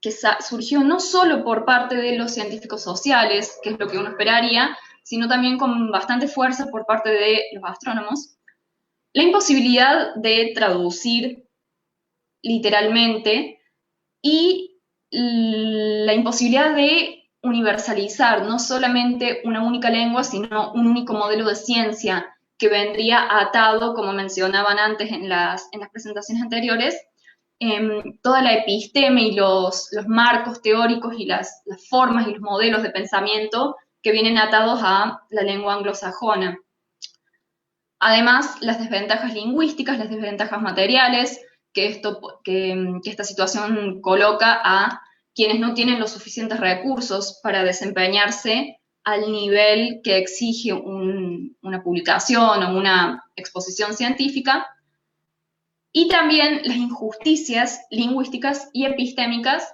que surgió no solo por parte de los científicos sociales, que es lo que uno esperaría, sino también con bastante fuerza por parte de los astrónomos, la imposibilidad de traducir literalmente y la imposibilidad de universalizar no solamente una única lengua, sino un único modelo de ciencia que vendría atado, como mencionaban antes en las presentaciones anteriores, toda la episteme y los marcos teóricos y las formas y los modelos de pensamiento que vienen atados a la lengua anglosajona. Además, las desventajas lingüísticas, las desventajas materiales, que esta situación coloca a quienes no tienen los suficientes recursos para desempeñarse al nivel que exige una publicación o una exposición científica, y también las injusticias lingüísticas y epistémicas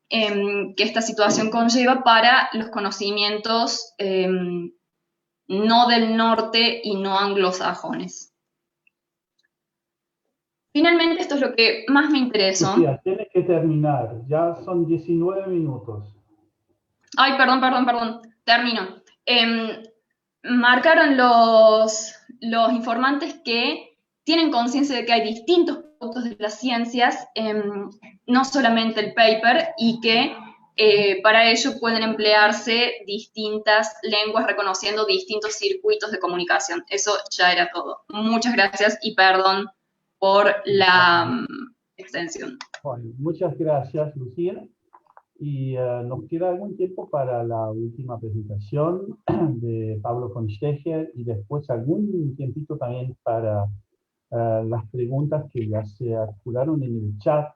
que esta situación conlleva para los conocimientos no del norte y no anglosajones. Finalmente, esto es lo que más me interesó. Lucía, tienes que terminar, ya son 19 minutos. Ay, perdón, termino. Marcaron los informantes que tienen conciencia de que hay distintos productos de las ciencias, no solamente el paper, y que para ello pueden emplearse distintas lenguas reconociendo distintos circuitos de comunicación. Eso ya era todo. Muchas gracias y perdón por la extensión. Bueno, muchas gracias, Lucía. Y nos queda algún tiempo para la última presentación de Pablo von Stecher y después algún tiempito también para las preguntas que ya se articularon en el chat.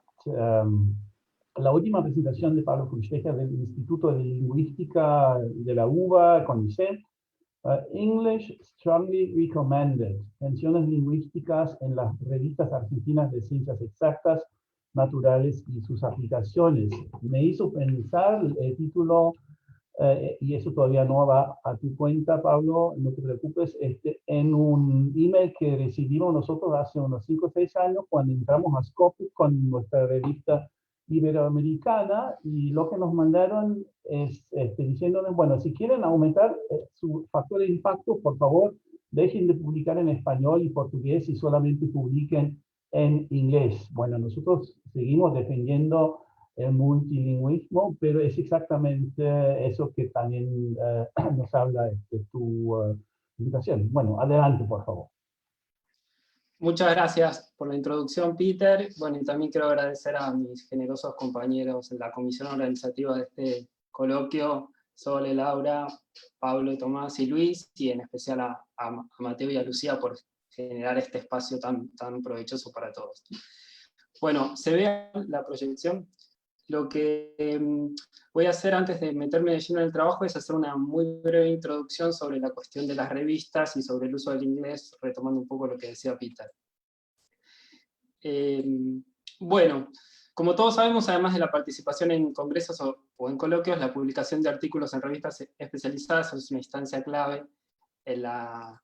La última presentación de Pablo von Stecher del Instituto de Lingüística de la UBA, CONICET, English Strongly Recommended, menciones lingüísticas en las revistas argentinas de ciencias exactas naturales y sus aplicaciones. Me hizo pensar el título, y eso todavía no va a tu cuenta, Pablo, no te preocupes, en un email que recibimos nosotros hace unos 5 o 6 años cuando entramos a Scopus con nuestra revista iberoamericana, y lo que nos mandaron es diciéndonos, bueno, si quieren aumentar su factor de impacto, por favor, dejen de publicar en español y portugués y solamente publiquen en inglés. Bueno, nosotros seguimos defendiendo el multilingüismo, pero es exactamente eso que también nos habla tu invitación. Bueno, adelante, por favor. Muchas gracias por la introducción, Peter. Bueno, y también quiero agradecer a mis generosos compañeros en la comisión organizativa de este coloquio, Sole, Laura, Pablo, Tomás y Luis, y en especial a Mateo y a Lucía por generar este espacio tan provechoso para todos. Bueno, se ve la proyección. Lo que voy a hacer antes de meterme de lleno en el trabajo es hacer una muy breve introducción sobre la cuestión de las revistas y sobre el uso del inglés, retomando un poco lo que decía Peter. Bueno, como todos sabemos, además de la participación en congresos o en coloquios, la publicación de artículos en revistas especializadas es una instancia clave en la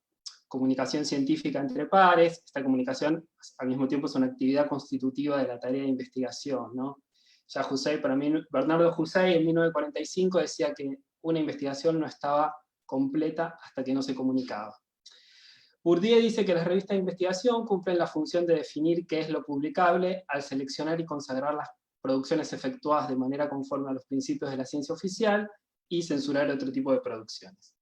comunicación científica entre pares. Esta comunicación, al mismo tiempo, es una actividad constitutiva de la tarea de investigación, ¿no? Ya Bernardo Husey en 1945 decía que una investigación no estaba completa hasta que no se comunicaba. Bourdieu dice que las revistas de investigación cumplen la función de definir qué es lo publicable al seleccionar y consagrar las producciones efectuadas de manera conforme a los principios de la ciencia oficial y censurar otro tipo de producciones.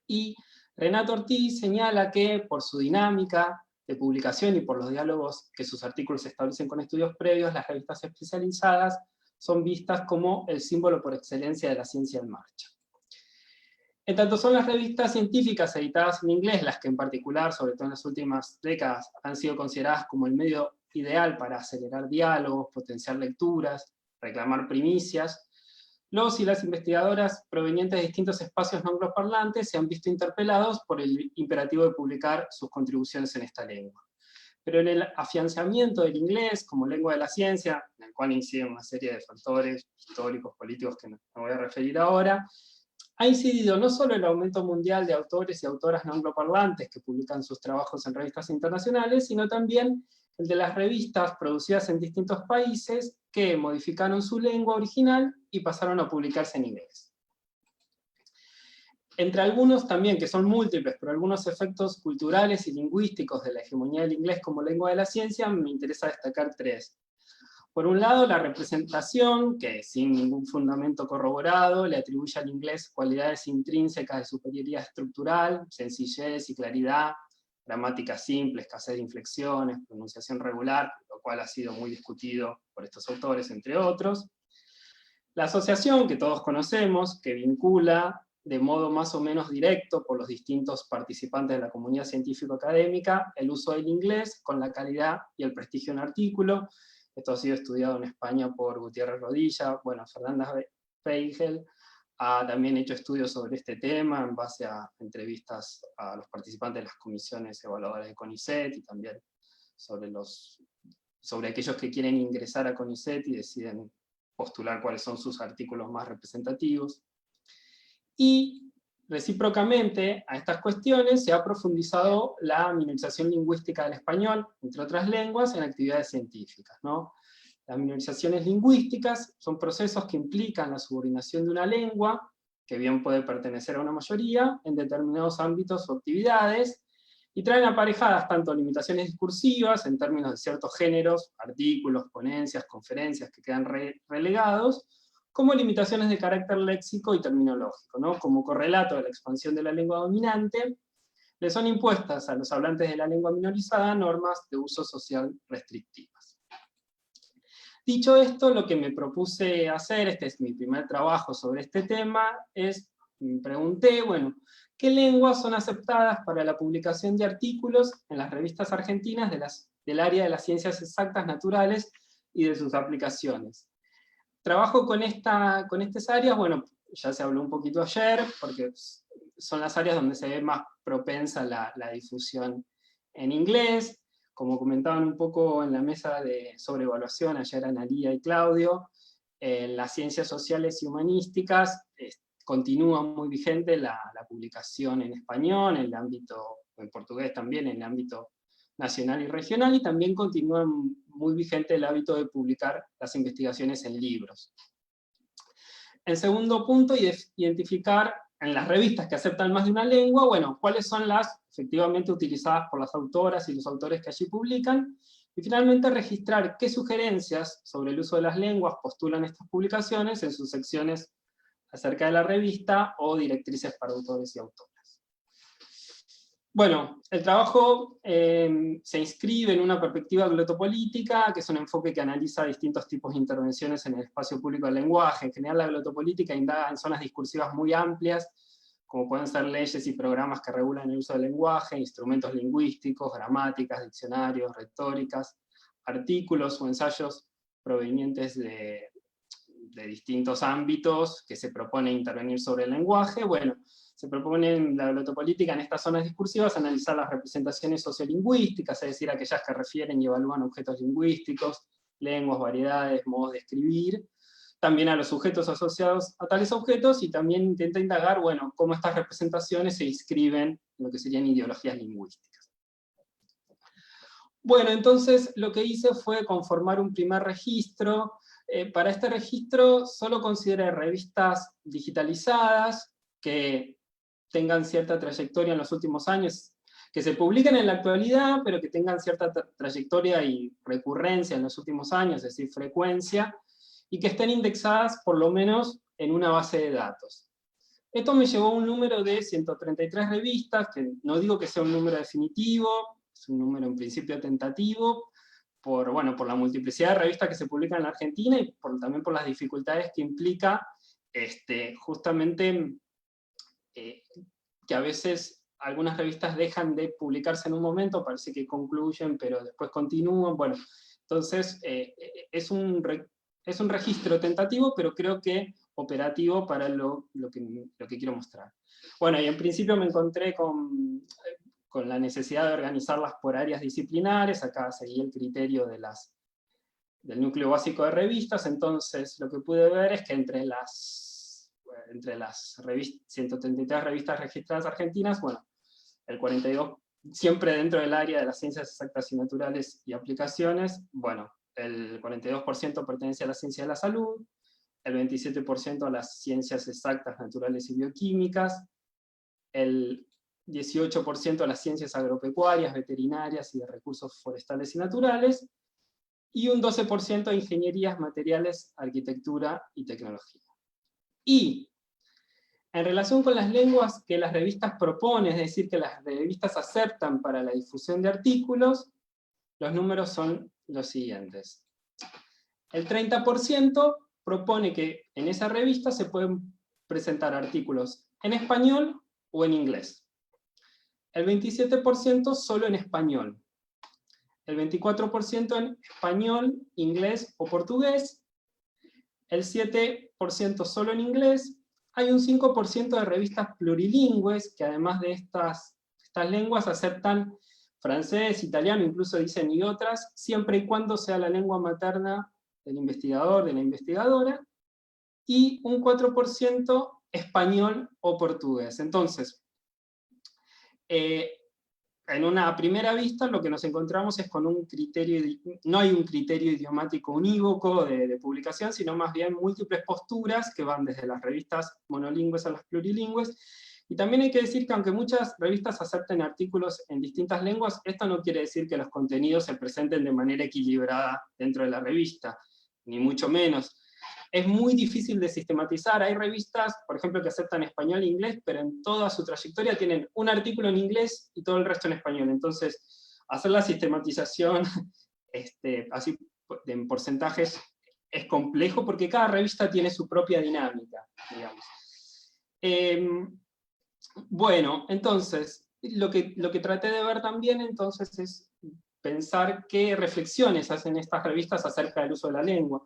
Y Renato Ortiz señala que por su dinámica de publicación y por los diálogos que sus artículos establecen con estudios previos, las revistas especializadas son vistas como el símbolo por excelencia de la ciencia en marcha. En tanto son las revistas científicas editadas en inglés las que en particular, sobre todo en las últimas décadas, han sido consideradas como el medio ideal para acelerar diálogos, potenciar lecturas, reclamar primicias, los y las investigadoras provenientes de distintos espacios no angloparlantes se han visto interpelados por el imperativo de publicar sus contribuciones en esta lengua. Pero en el afianzamiento del inglés como lengua de la ciencia, en el cual inciden una serie de factores históricos, políticos que no voy a referir ahora, ha incidido no solo el aumento mundial de autores y autoras no angloparlantes que publican sus trabajos en revistas internacionales, sino también el de las revistas producidas en distintos países que modificaron su lengua original y pasaron a publicarse en inglés. Entre algunos también, que son múltiples, pero algunos efectos culturales y lingüísticos de la hegemonía del inglés como lengua de la ciencia, me interesa destacar 3. Por un lado, la representación, que sin ningún fundamento corroborado, le atribuye al inglés cualidades intrínsecas de superioridad estructural, sencillez y claridad, gramática simple, escasez de inflexiones, pronunciación regular, lo cual ha sido muy discutido por estos autores, entre otros. La asociación, que todos conocemos, que vincula de modo más o menos directo por los distintos participantes de la comunidad científico-académica el uso del inglés con la calidad y el prestigio de un artículo. Esto ha sido estudiado en España por Gutiérrez Rodilla, bueno, Fernanda Feigel ha también hecho estudios sobre este tema en base a entrevistas a los participantes de las comisiones evaluadoras de CONICET y también sobre aquellos que quieren ingresar a CONICET y deciden postular cuáles son sus artículos más representativos. Y recíprocamente a estas cuestiones se ha profundizado la minorización lingüística del español, entre otras lenguas, en actividades científicas, ¿no? Las minorizaciones lingüísticas son procesos que implican la subordinación de una lengua, que bien puede pertenecer a una mayoría, en determinados ámbitos o actividades, y traen aparejadas tanto limitaciones discursivas, en términos de ciertos géneros, artículos, ponencias, conferencias que quedan relegados, como limitaciones de carácter léxico y terminológico, ¿no? Como correlato de la expansión de la lengua dominante, le son impuestas a los hablantes de la lengua minorizada normas de uso social restrictivas. Dicho esto, lo que me propuse hacer, este es mi primer trabajo sobre este tema, me pregunté, bueno, ¿qué lenguas son aceptadas para la publicación de artículos en las revistas argentinas del área de las ciencias exactas naturales y de sus aplicaciones? Trabajo con estas áreas, bueno, ya se habló un poquito ayer, porque son las áreas donde se ve más propensa la difusión en inglés, como comentaban un poco en la mesa de sobreevaluación, ayer Analía y Claudio, las ciencias sociales y humanísticas continúa muy vigente la publicación en español, en el ámbito, en portugués también, en el ámbito nacional y regional, y también continúa muy vigente el hábito de publicar las investigaciones en libros. El segundo punto, identificar en las revistas que aceptan más de una lengua, bueno, cuáles son las efectivamente utilizadas por las autoras y los autores que allí publican, y finalmente registrar qué sugerencias sobre el uso de las lenguas postulan estas publicaciones en sus secciones acerca de la revista o directrices para autores y autoras. Bueno, el trabajo se inscribe en una perspectiva glotopolítica, que es un enfoque que analiza distintos tipos de intervenciones en el espacio público del lenguaje. En general, la glotopolítica indaga en zonas discursivas muy amplias, como pueden ser leyes y programas que regulan el uso del lenguaje, instrumentos lingüísticos, gramáticas, diccionarios, retóricas, artículos o ensayos provenientes de distintos ámbitos que se propone intervenir sobre el lenguaje. Bueno, se propone en la glotopolítica en estas zonas discursivas analizar las representaciones sociolingüísticas, es decir, aquellas que refieren y evalúan objetos lingüísticos, lenguas, variedades, modos de escribir, también a los sujetos asociados a tales objetos, y también intenta indagar, bueno, cómo estas representaciones se inscriben en lo que serían ideologías lingüísticas. Bueno, entonces lo que hice fue conformar un primer registro. Para este registro solo consideré revistas digitalizadas que tengan cierta trayectoria en los últimos años, que se publiquen en la actualidad, pero que tengan cierta trayectoria y recurrencia en los últimos años, es decir, frecuencia, y que estén indexadas por lo menos en una base de datos. Esto me llevó a un número de 133 revistas, que no digo que sea un número definitivo, es un número en principio tentativo, por la multiplicidad de revistas que se publican en la Argentina, y también por las dificultades que implica justamente que a veces algunas revistas dejan de publicarse en un momento, parece que concluyen, pero después continúan. Bueno, entonces es un registro tentativo, pero creo que operativo para lo que quiero mostrar. Bueno, y en principio me encontré con la necesidad de organizarlas por áreas disciplinares. Acá seguí el criterio del núcleo básico de revistas. Entonces lo que pude ver es que entre las 133 revistas registradas argentinas, bueno, el 42, siempre dentro del área de las ciencias exactas y naturales y aplicaciones, bueno, el 42% pertenece a la ciencia de la salud, el 27% a las ciencias exactas, naturales y bioquímicas, el 18% a las ciencias agropecuarias, veterinarias y de recursos forestales y naturales, y un 12% a ingenierías, materiales, arquitectura y tecnología. Y en relación con las lenguas que las revistas proponen, es decir, que las revistas aceptan para la difusión de artículos, los números son los siguientes. El 30% propone que en esa revista se pueden presentar artículos en español o en inglés. El 27% solo en español. El 24% en español, inglés o portugués. El 7% solo en inglés. Hay un 5% de revistas plurilingües, que además de estas lenguas aceptan francés, italiano, incluso dicen y otras, siempre y cuando sea la lengua materna del investigador, de la investigadora, y un 4% español o portugués. Entonces, en una primera vista lo que nos encontramos es con un criterio, no hay un criterio idiomático unívoco de publicación, sino más bien múltiples posturas que van desde las revistas monolingües a las plurilingües. Y también hay que decir que aunque muchas revistas acepten artículos en distintas lenguas, esto no quiere decir que los contenidos se presenten de manera equilibrada dentro de la revista, ni mucho menos. Es muy difícil de sistematizar. Hay revistas, por ejemplo, que aceptan español e inglés, pero en toda su trayectoria tienen un artículo en inglés y todo el resto en español. Entonces, hacer la sistematización así en porcentajes es complejo, porque cada revista tiene su propia dinámica, digamos. Bueno, entonces, lo que traté de ver también entonces es pensar qué reflexiones hacen estas revistas acerca del uso de la lengua.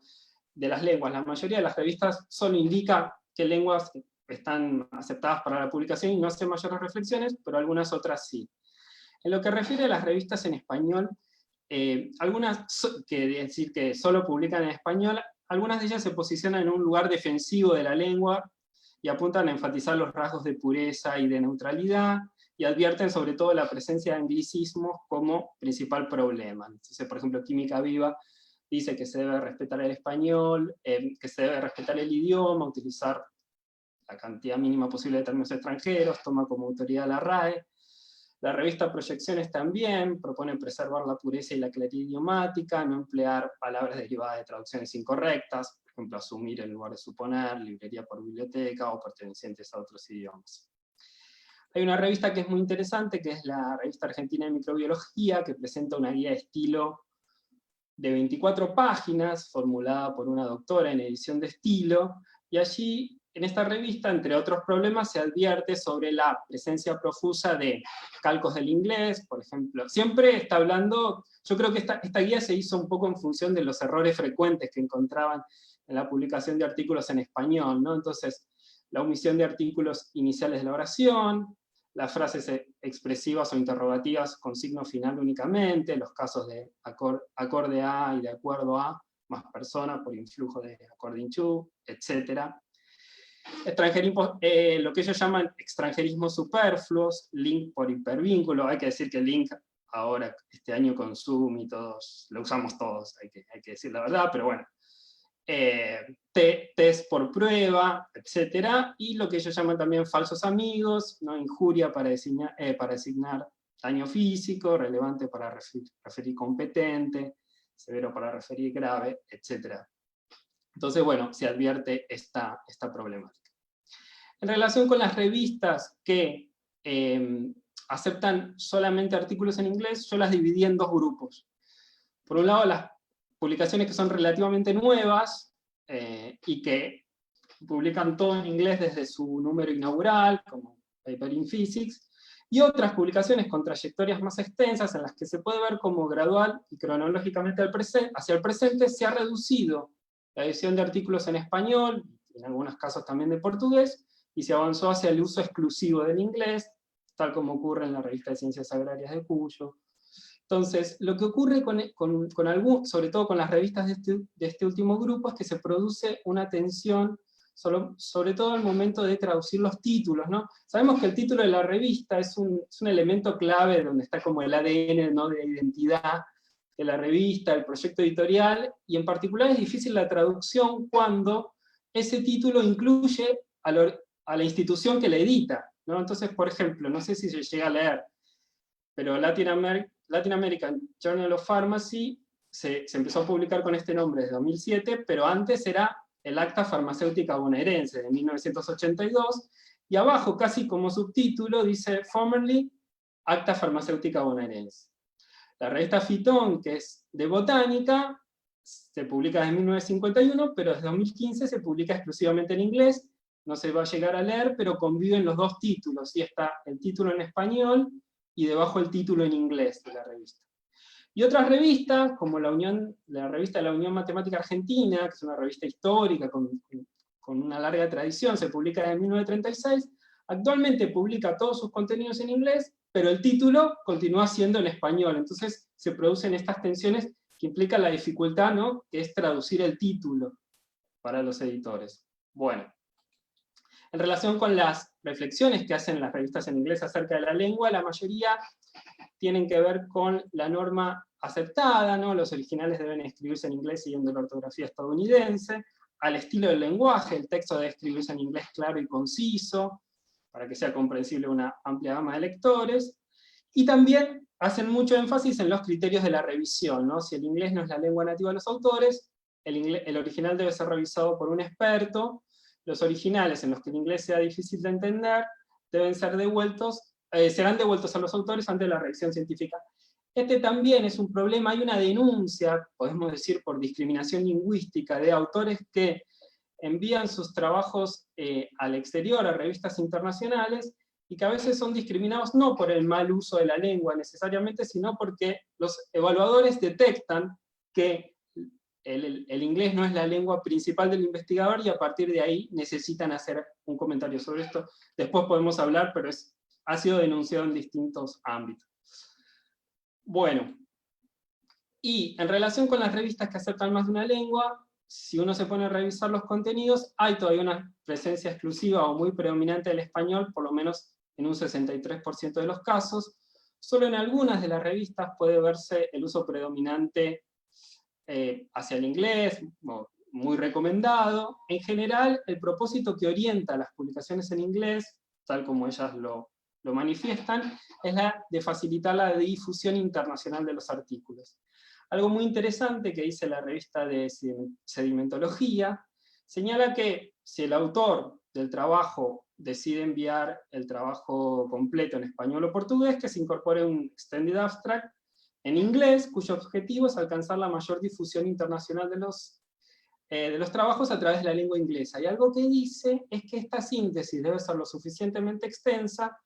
De las lenguas. La mayoría de las revistas solo indica qué lenguas están aceptadas para la publicación y no hace mayores reflexiones, pero algunas otras sí. En lo que refiere a las revistas en español, algunas decir que solo publican en español, algunas de ellas se posicionan en un lugar defensivo de la lengua y apuntan a enfatizar los rasgos de pureza y de neutralidad, y advierten sobre todo la presencia de anglicismos como principal problema. Entonces, por ejemplo, Química Viva dice que se debe respetar el español, que se debe respetar el idioma, utilizar la cantidad mínima posible de términos extranjeros, toma como autoridad la RAE. La revista Proyecciones también propone preservar la pureza y la claridad idiomática, no emplear palabras derivadas de traducciones incorrectas, por ejemplo, asumir en lugar de suponer, librería por biblioteca, o pertenecientes a otros idiomas. Hay una revista que es muy interesante, que es la Revista Argentina de Microbiología, que presenta una guía de estilo de 24 páginas, formulada por una doctora en edición de estilo, y allí, en esta revista, entre otros problemas, se advierte sobre la presencia profusa de calcos del inglés, por ejemplo. Siempre está hablando, yo creo que esta guía se hizo un poco en función de los errores frecuentes que encontraban en la publicación de artículos en español, ¿no? Entonces, la omisión de artículos iniciales de la oración, las frases expresivas o interrogativas con signo final únicamente, los casos de acorde a y de acuerdo a, más persona por influjo de according to, etc. Extranjerismo, lo que ellos llaman extranjerismos superfluos, link por hipervínculo. Hay que decir que link ahora, este año con Zoom y todos, lo usamos todos, hay que decir la verdad, pero bueno. Test por prueba, etc. Y lo que ellos llaman también falsos amigos, ¿no? Injuria para designar daño físico, relevante para referir competente, severo para referir grave, etc. Entonces, bueno, se advierte esta problemática. En relación con las revistas que aceptan solamente artículos en inglés, yo las dividí en dos grupos. Por un lado, las publicaciones que son relativamente nuevas y que publican todo en inglés desde su número inaugural, como Paper in Physics, y otras publicaciones con trayectorias más extensas en las que se puede ver cómo gradual y cronológicamente hacia el presente se ha reducido la edición de artículos en español, en algunos casos también de portugués, y se avanzó hacia el uso exclusivo del inglés, tal como ocurre en la revista de Ciencias Agrarias de Cuyo. Entonces, lo que ocurre sobre todo con las revistas de este último grupo, es que se produce una tensión, sobre todo al momento de traducir los títulos, ¿no? Sabemos que el título de la revista es un elemento clave donde está como el ADN, ¿no?, de identidad de la revista, el proyecto editorial, y en particular es difícil la traducción cuando ese título incluye a la institución que la edita, ¿no? Entonces, por ejemplo, no sé si se llega a leer, pero Latin American Journal of Pharmacy se empezó a publicar con este nombre desde 2007, pero antes era el Acta Farmacéutica Bonaerense de 1982, y abajo, casi como subtítulo, dice Formerly Acta Farmacéutica Bonaerense. La revista Phyton, que es de botánica, se publica desde 1951, pero desde 2015 se publica exclusivamente en inglés, no se va a llegar a leer, pero conviven los dos títulos, y está el título en español, y debajo el título en inglés de la revista. Y otras revistas, como la revista de la Unión Matemática Argentina, que es una revista histórica con una larga tradición, se publica desde 1936, actualmente publica todos sus contenidos en inglés, pero el título continúa siendo en español. Entonces se producen estas tensiones que implican la dificultad, ¿no?, que es traducir el título para los editores. Bueno, en relación con las reflexiones que hacen las revistas en inglés acerca de la lengua, la mayoría tienen que ver con la norma aceptada, ¿no? Los originales deben escribirse en inglés siguiendo la ortografía estadounidense, al estilo del lenguaje, el texto debe escribirse en inglés claro y conciso, para que sea comprensible a una amplia gama de lectores, y también hacen mucho énfasis en los criterios de la revisión, ¿no? Si el inglés no es la lengua nativa de los autores, el original debe ser revisado por un experto. Los originales en los que el inglés sea difícil de entender serán devueltos a los autores ante la revisión científica. Este también es un problema, hay una denuncia, podemos decir por discriminación lingüística, de autores que envían sus trabajos al exterior, a revistas internacionales, y que a veces son discriminados no por el mal uso de la lengua necesariamente, sino porque los evaluadores detectan que el inglés no es la lengua principal del investigador, y a partir de ahí necesitan hacer un comentario sobre esto. Después podemos hablar, pero ha sido denunciado en distintos ámbitos. Bueno, Y en relación con las revistas que aceptan más de una lengua, si uno se pone a revisar los contenidos, hay todavía una presencia exclusiva o muy predominante del español, por lo menos en un 63% de los casos. Solo en algunas de las revistas puede verse el uso predominante hacia el inglés, muy recomendado. En general, el propósito que orienta las publicaciones en inglés, tal como ellas lo manifiestan, es la de facilitar la difusión internacional de los artículos. Algo muy interesante que dice la revista de Sedimentología, señala que si el autor del trabajo decide enviar el trabajo completo en español o portugués, que se incorpore un extended abstract en inglés, cuyo objetivo es alcanzar la mayor difusión internacional de los trabajos a través de la lengua inglesa. Y algo que dice es que esta síntesis debe ser lo suficientemente extensa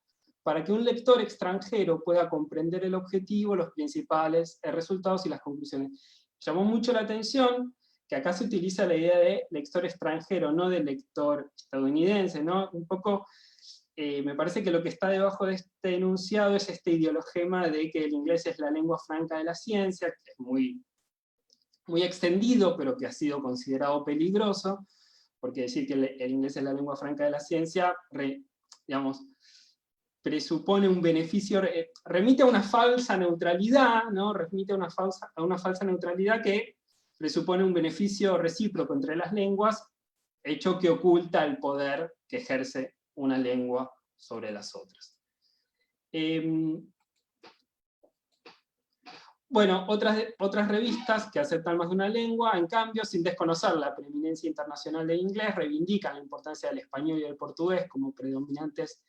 para que un lector extranjero pueda comprender el objetivo, los principales resultados y las conclusiones. Llamó mucho la atención que acá se utiliza la idea de lector extranjero, no de lector estadounidense, ¿no? Un poco, me parece que lo que está debajo de este enunciado es este ideologema de que el inglés es la lengua franca de la ciencia, que es muy extendido, pero que ha sido considerado peligroso, porque decir que el inglés es la lengua franca de la ciencia, digamos, presupone un beneficio, remite a una falsa neutralidad, ¿no? Remite a una falsa neutralidad que presupone un beneficio recíproco entre las lenguas, hecho que oculta el poder que ejerce una lengua sobre las otras. Bueno, otras revistas que aceptan más de una lengua, en cambio, sin desconocer la preeminencia internacional del inglés, reivindican la importancia del español y del portugués como predominantes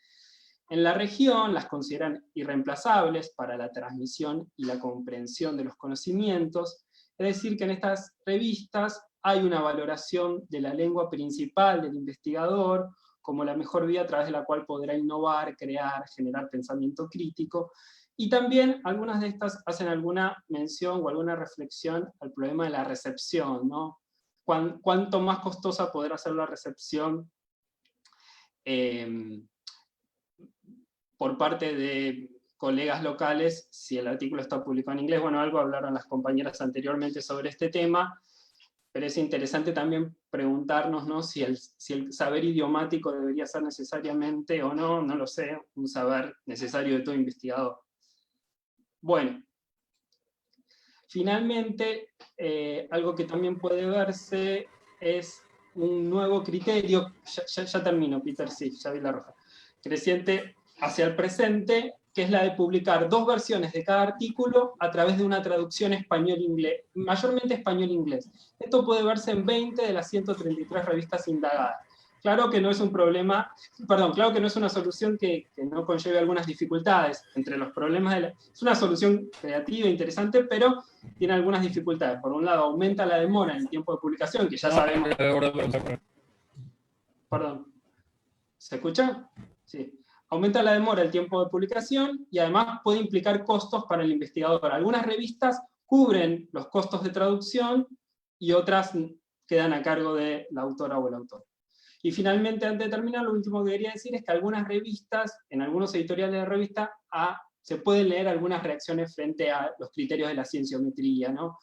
en la región, las consideran irreemplazables para la transmisión y la comprensión de los conocimientos. Es decir, que en estas revistas hay una valoración de la lengua principal del investigador como la mejor vía a través de la cual podrá innovar, crear, generar pensamiento crítico. Y también algunas de estas hacen alguna mención o alguna reflexión al problema de la recepción, ¿no? ¿Cuánto más costosa podrá ser la recepción por parte de colegas locales si el artículo está publicado en inglés? Bueno, algo hablaron las compañeras anteriormente sobre este tema, pero es interesante también preguntarnos, ¿no? si el saber idiomático debería ser necesariamente, o no lo sé, un saber necesario de todo investigador. Bueno, finalmente, algo que también puede verse es un nuevo criterio, ya termino, Peter, sí, ya vi la roja, creciente hacia el presente, que es la de publicar 2 versiones de cada artículo a través de una traducción español-inglés, mayormente español-inglés. Esto puede verse en 20 de las 133 revistas indagadas. Claro que no es un problema, claro que no es una solución que no conlleve algunas dificultades. Entre los problemas es una solución creativa e interesante, pero tiene algunas dificultades. Por un lado, aumenta la demora en el tiempo de publicación, que ya sabemos. Perdón. ¿Se escucha? Sí. Aumenta la demora, el tiempo de publicación, y además puede implicar costos para el investigador. Algunas revistas cubren los costos de traducción, y otras quedan a cargo de la autora o el autor. Y finalmente, antes de terminar, lo último que quería decir es que algunas revistas, en algunos editoriales de revista, se pueden leer algunas reacciones frente a los criterios de la cienciometría, ¿no?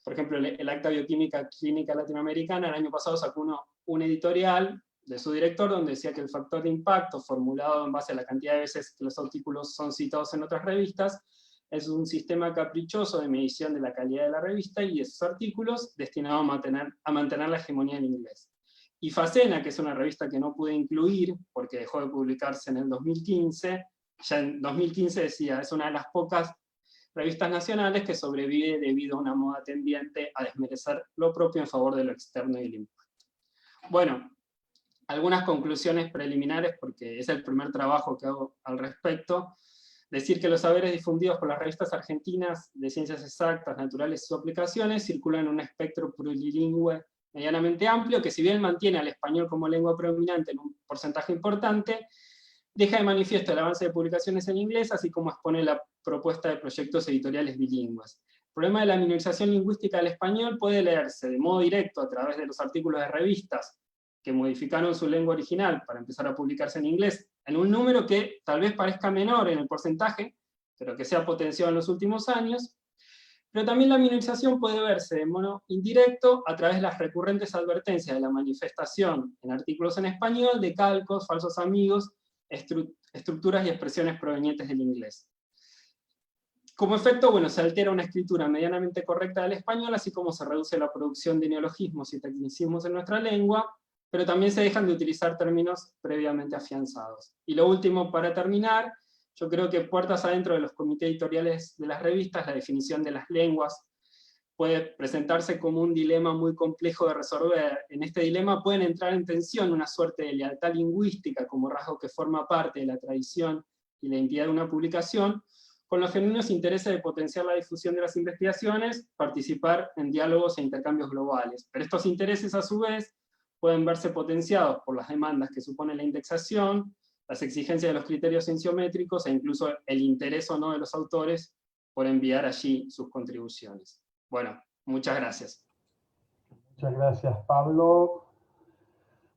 Por ejemplo, el Acta Bioquímica Clínica Latinoamericana, el año pasado sacó un editorial de su director, donde decía que el factor de impacto, formulado en base a la cantidad de veces que los artículos son citados en otras revistas, es un sistema caprichoso de medición de la calidad de la revista y de sus artículos, destinado a mantener la hegemonía en inglés. Y Facena, que es una revista que no pude incluir, porque dejó de publicarse en el 2015, ya en 2015 decía, es una de las pocas revistas nacionales que sobrevive debido a una moda tendiente a desmerecer lo propio en favor de lo externo y el impacto. Bueno, algunas conclusiones preliminares, porque es el primer trabajo que hago al respecto. Decir que los saberes difundidos por las revistas argentinas de ciencias exactas, naturales y sus aplicaciones circulan en un espectro plurilingüe medianamente amplio, que si bien mantiene al español como lengua predominante en un porcentaje importante, deja de manifiesto el avance de publicaciones en inglés, así como expone la propuesta de proyectos editoriales bilingües. El problema de la minorización lingüística del español puede leerse de modo directo a través de los artículos de revistas que modificaron su lengua original para empezar a publicarse en inglés, en un número que tal vez parezca menor en el porcentaje, pero que se ha potenciado en los últimos años, Pero también la minorización puede verse de modo indirecto a través de las recurrentes advertencias de la manifestación en artículos en español de calcos, falsos amigos, estructuras y expresiones provenientes del inglés. Como efecto, bueno, se altera una escritura medianamente correcta del español, así como se reduce la producción de neologismos y tecnicismos en nuestra lengua, pero también se dejan de utilizar términos previamente afianzados. Y lo último, para terminar, yo creo que puertas adentro de los comités editoriales de las revistas, la definición de las lenguas puede presentarse como un dilema muy complejo de resolver. En este dilema pueden entrar en tensión una suerte de lealtad lingüística como rasgo que forma parte de la tradición y la identidad de una publicación, con los genuinos intereses de potenciar la difusión de las investigaciones, participar en diálogos e intercambios globales. Pero estos intereses, a su vez, pueden verse potenciados por las demandas que supone la indexación, las exigencias de los criterios cienciométricos e incluso el interés o no de los autores por enviar allí sus contribuciones. Bueno, muchas gracias. Muchas gracias, Pablo.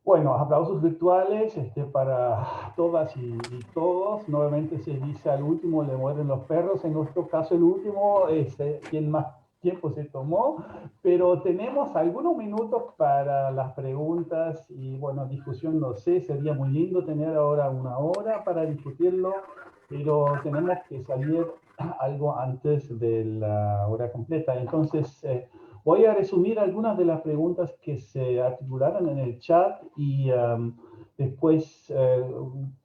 Bueno, aplausos virtuales para todas y todos. Nuevamente se dice al último le mueren los perros. En nuestro caso el último es quien más tiempo se tomó, pero tenemos algunos minutos para las preguntas y bueno, discusión no sé, sería muy lindo tener ahora una hora para discutirlo, pero tenemos que salir algo antes de la hora completa. Entonces, voy a resumir algunas de las preguntas que se articularon en el chat y después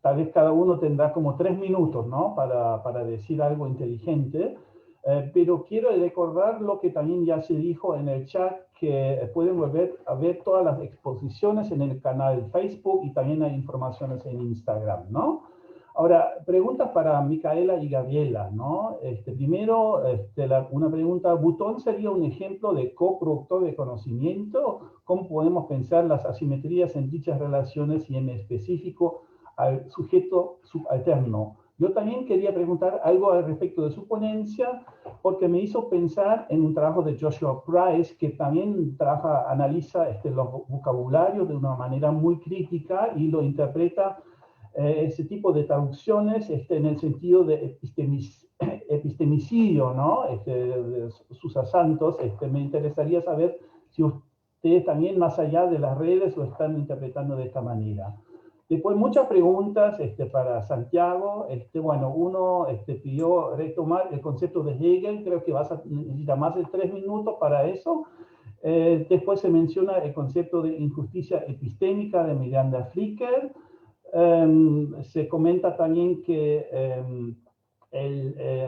tal vez cada uno tendrá como 3 minutos, ¿no? para decir algo inteligente. Pero quiero recordar lo que también ya se dijo en el chat, que pueden volver a ver todas las exposiciones en el canal Facebook y también hay informaciones en Instagram, ¿no? Ahora, preguntas para Micaela y Gabriela, ¿no? Primero, una pregunta, ¿Button sería un ejemplo de coproductor de conocimiento? ¿Cómo podemos pensar las asimetrías en dichas relaciones y en específico al sujeto subalterno? Yo también quería preguntar algo al respecto de su ponencia, porque me hizo pensar en un trabajo de Joshua Price, que también analiza los vocabularios de una manera muy crítica y lo interpreta ese tipo de traducciones en el sentido de epistemicidio, ¿no? De Susa Santos. Me interesaría saber si ustedes también, más allá de las redes, lo están interpretando de esta manera. Después, muchas preguntas para Santiago. Bueno, uno pidió retomar el concepto de Hegel. Creo que vas a necesitar más de 3 minutos para eso. Después se menciona el concepto de injusticia epistémica de Miranda Flicker. Se comenta también que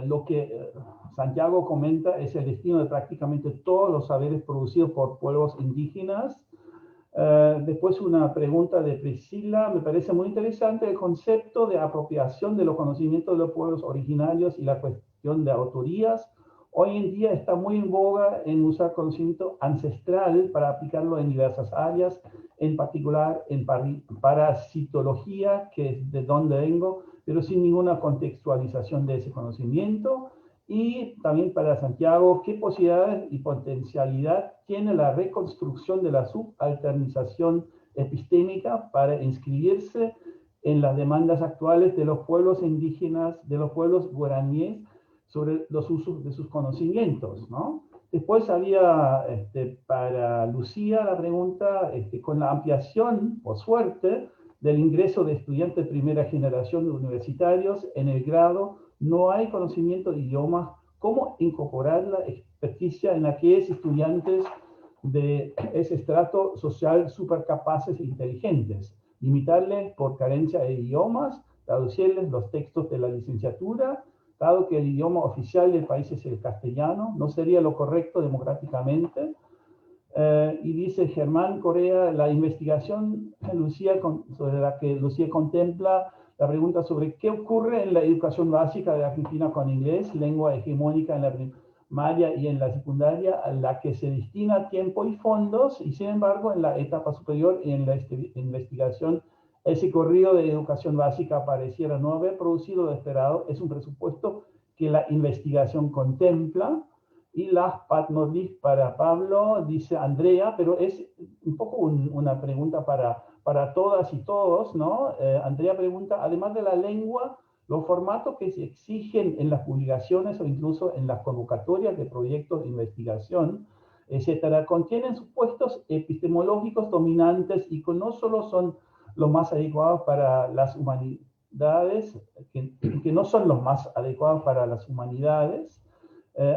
lo que Santiago comenta es el destino de prácticamente todos los saberes producidos por pueblos indígenas. Después una pregunta de Priscila, me parece muy interesante el concepto de apropiación de los conocimientos de los pueblos originarios y la cuestión de autorías. Hoy en día está muy en boga en usar conocimiento ancestral para aplicarlo en diversas áreas, en particular en parasitología, que es de donde vengo, pero sin ninguna contextualización de ese conocimiento. Y también para Santiago, ¿qué posibilidades y potencialidad tiene la reconstrucción de la subalternización epistémica para inscribirse en las demandas actuales de los pueblos indígenas, de los pueblos guaraníes, sobre los usos de sus conocimientos, ¿no? Después había para Lucía la pregunta, con la ampliación, por suerte, del ingreso de estudiantes de primera generación de universitarios en el grado, no hay conocimiento de idiomas, ¿cómo incorporar la experticia en aquellos estudiantes de ese estrato social súper capaces e inteligentes? Limitarles por carencia de idiomas, traducirles los textos de la licenciatura, dado que el idioma oficial del país es el castellano, no sería lo correcto democráticamente. Y dice Germán Correa, la investigación sobre la que Lucía contempla la pregunta sobre qué ocurre en la educación básica de Argentina con inglés, lengua hegemónica en la primaria y en la secundaria, a la que se destina tiempo y fondos, y sin embargo en la etapa superior y en la investigación, ese corrido de educación básica pareciera no haber producido lo esperado. Es un presupuesto que la investigación contempla. Y last but not least para Pablo, dice Andrea, pero es un poco una pregunta para todas y todos, ¿no? Andrea pregunta, además de la lengua, Los formatos que se exigen en las publicaciones o incluso en las convocatorias de proyectos de investigación, etcétera, contienen supuestos epistemológicos dominantes y que no solo son los más adecuados para las humanidades, que no son los más adecuados para las humanidades,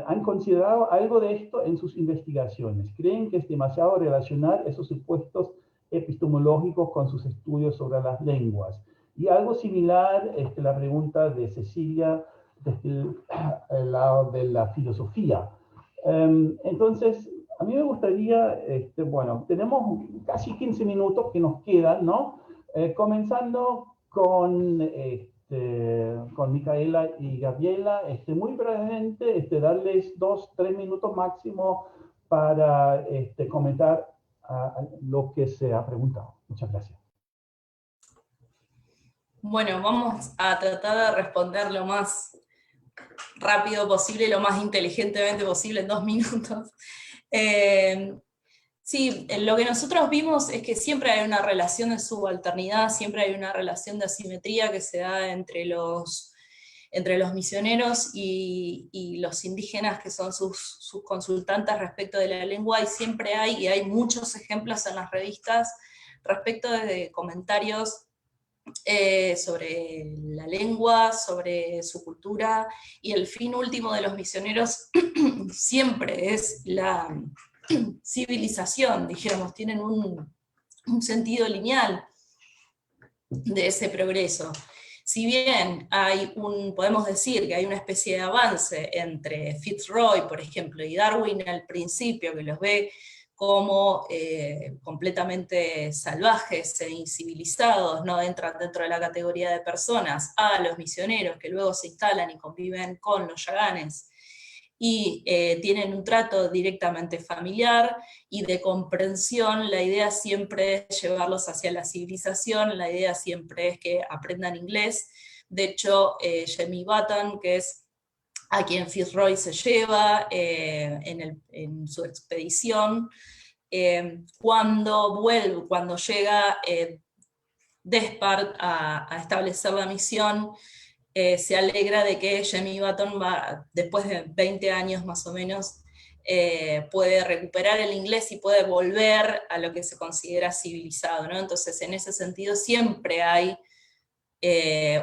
han considerado algo de esto en sus investigaciones. Creen que es demasiado relacionar esos supuestos epistemológicos con sus estudios sobre las lenguas. Y algo similar es la pregunta de Cecilia desde el lado de la filosofía. Entonces, a mí me gustaría, bueno, tenemos casi 15 minutos que nos quedan, ¿no? Comenzando con Micaela y Gabriela, muy brevemente, darles 2-3 minutos máximo para comentar lo que se ha preguntado. Muchas gracias. Bueno, vamos a tratar de responder lo más rápido posible, lo más inteligentemente posible en 2 minutos. Sí, lo que nosotros vimos es que siempre hay una relación de subalternidad, siempre hay una relación de asimetría que se da entre los misioneros y los indígenas que son sus consultantes respecto de la lengua, y siempre hay muchos ejemplos en las revistas respecto de comentarios sobre la lengua, sobre su cultura, y el fin último de los misioneros siempre es la civilización, dijéramos, tienen un sentido lineal de ese progreso. Si bien podemos decir que hay una especie de avance entre Fitzroy, por ejemplo, y Darwin al principio, que los ve como completamente salvajes e incivilizados, no entran dentro de la categoría de personas, a los misioneros que luego se instalan y conviven con los yaganes, y tienen un trato directamente familiar y de comprensión. La idea siempre es llevarlos hacia la civilización, la idea siempre es que aprendan inglés. De hecho, Jamie Button, que es a quien Fitzroy se lleva en su expedición, cuando llega Despard a establecer la misión, se alegra de que Jamie Button después de 20 años más o menos, puede recuperar el inglés y puede volver a lo que se considera civilizado, ¿no? Entonces, en ese sentido, siempre hay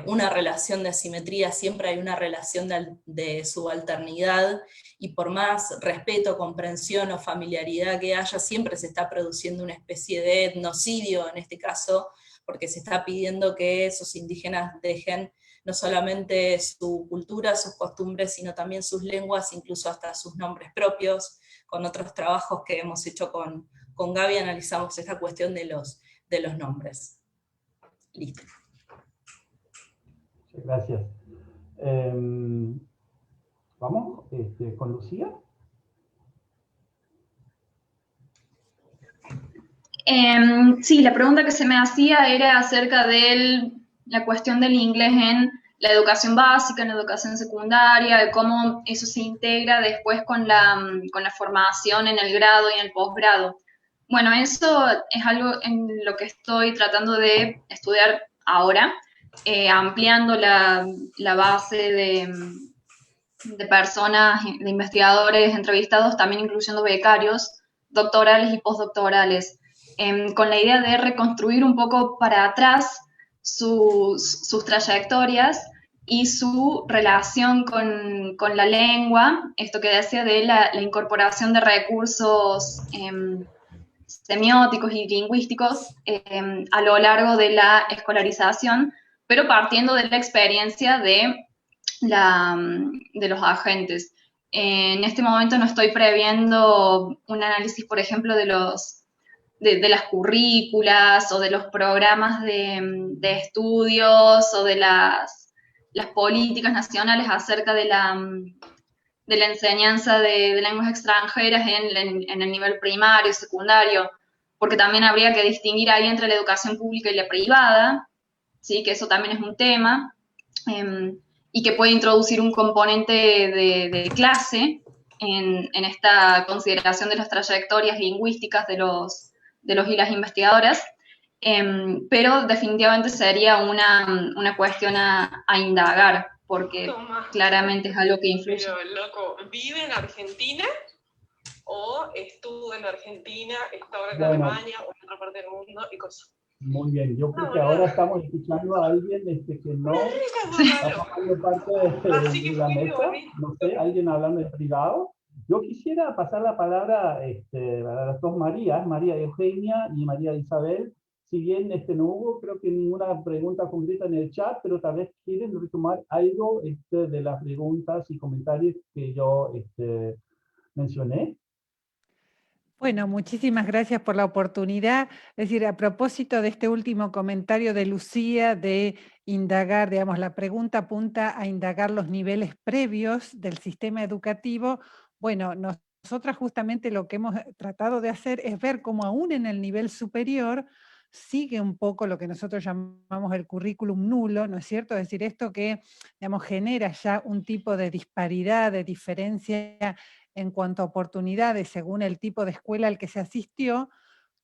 una relación de asimetría, siempre hay una relación de subalternidad, y por más respeto, comprensión o familiaridad que haya, siempre se está produciendo una especie de etnocidio, en este caso, porque se está pidiendo que esos indígenas dejen no solamente su cultura, sus costumbres, sino también sus lenguas, incluso hasta sus nombres propios. Con otros trabajos que hemos hecho con Gaby analizamos esta cuestión de los nombres. Listo. Gracias. Vamos con Lucía. Sí, la pregunta que se me hacía era acerca de la cuestión del inglés en la educación básica, en la educación secundaria, de cómo eso se integra después con la formación en el grado y en el posgrado. Bueno, eso es algo en lo que estoy tratando de estudiar ahora, ampliando la base de personas, de investigadores entrevistados, también incluyendo becarios, doctorales y postdoctorales, con la idea de reconstruir un poco para atrás sus trayectorias y su relación con la lengua, esto que decía de la incorporación de recursos semióticos y lingüísticos a lo largo de la escolarización, pero partiendo de la experiencia de los agentes. En este momento no estoy previendo un análisis, por ejemplo, de las currículas o de los programas de estudios o de las políticas nacionales acerca de la enseñanza de lenguas extranjeras en el nivel primario y secundario, porque también habría que distinguir ahí entre la educación pública y la privada, ¿sí? Que eso también es un tema, y que puede introducir un componente de clase en esta consideración de las trayectorias lingüísticas de los y las investigadoras. pero definitivamente sería una cuestión a indagar, porque claramente es algo que influye. Pero, loco, ¿vive en Argentina? ¿O estuvo en Argentina, está ahora en Alemania o en otra parte del mundo y cosas? Muy bien, yo creo que ahora estamos escuchando a alguien que no está formando parte de la mesa. No sé, alguien hablando en privado. Yo quisiera pasar la palabra a las dos Marías, María Eugenia y María Isabel. Si bien no hubo, creo que ninguna pregunta concreta en el chat, pero tal vez quieren retomar algo de las preguntas y comentarios que yo mencioné. Bueno, muchísimas gracias por la oportunidad. Es decir, a propósito de este último comentario de Lucía de indagar, digamos, la pregunta apunta a indagar los niveles previos del sistema educativo. Bueno, nosotras justamente lo que hemos tratado de hacer es ver cómo aún en el nivel superior sigue un poco lo que nosotros llamamos el currículum nulo, ¿no es cierto? Es decir, esto que, digamos, genera ya un tipo de disparidad, de diferencia en cuanto a oportunidades según el tipo de escuela al que se asistió,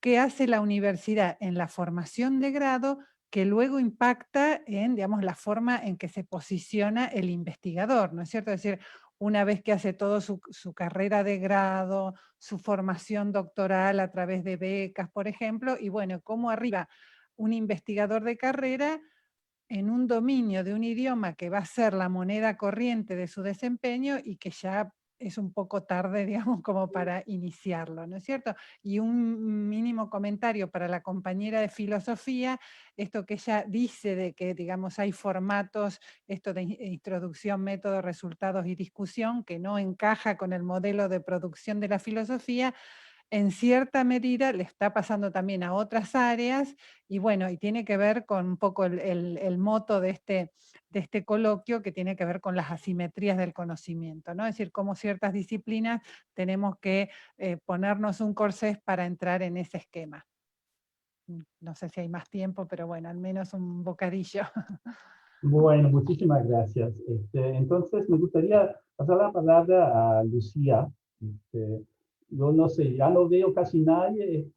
que hace la universidad en la formación de grado, que luego impacta en, digamos, la forma en que se posiciona el investigador, ¿no es cierto? Es decir, una vez que hace todo su carrera de grado, su formación doctoral a través de becas, por ejemplo, y bueno, cómo arriba un investigador de carrera en un dominio de un idioma que va a ser la moneda corriente de su desempeño y que ya es un poco tarde, digamos, como para iniciarlo, ¿no es cierto? Y un mínimo comentario para la compañera de filosofía, esto que ella dice de que, digamos, hay formatos, esto de introducción, método, resultados y discusión, que no encaja con el modelo de producción de la filosofía, en cierta medida le está pasando también a otras áreas, y bueno, y tiene que ver con un poco el moto de este coloquio, que tiene que ver con las asimetrías del conocimiento, ¿no? Es decir, cómo ciertas disciplinas tenemos que ponernos un corsé para entrar en ese esquema. No sé si hay más tiempo, pero bueno, al menos un bocadillo. Bueno, muchísimas gracias. Entonces, me gustaría pasar la palabra a Lucía. Yo no sé, ya no veo casi nadie.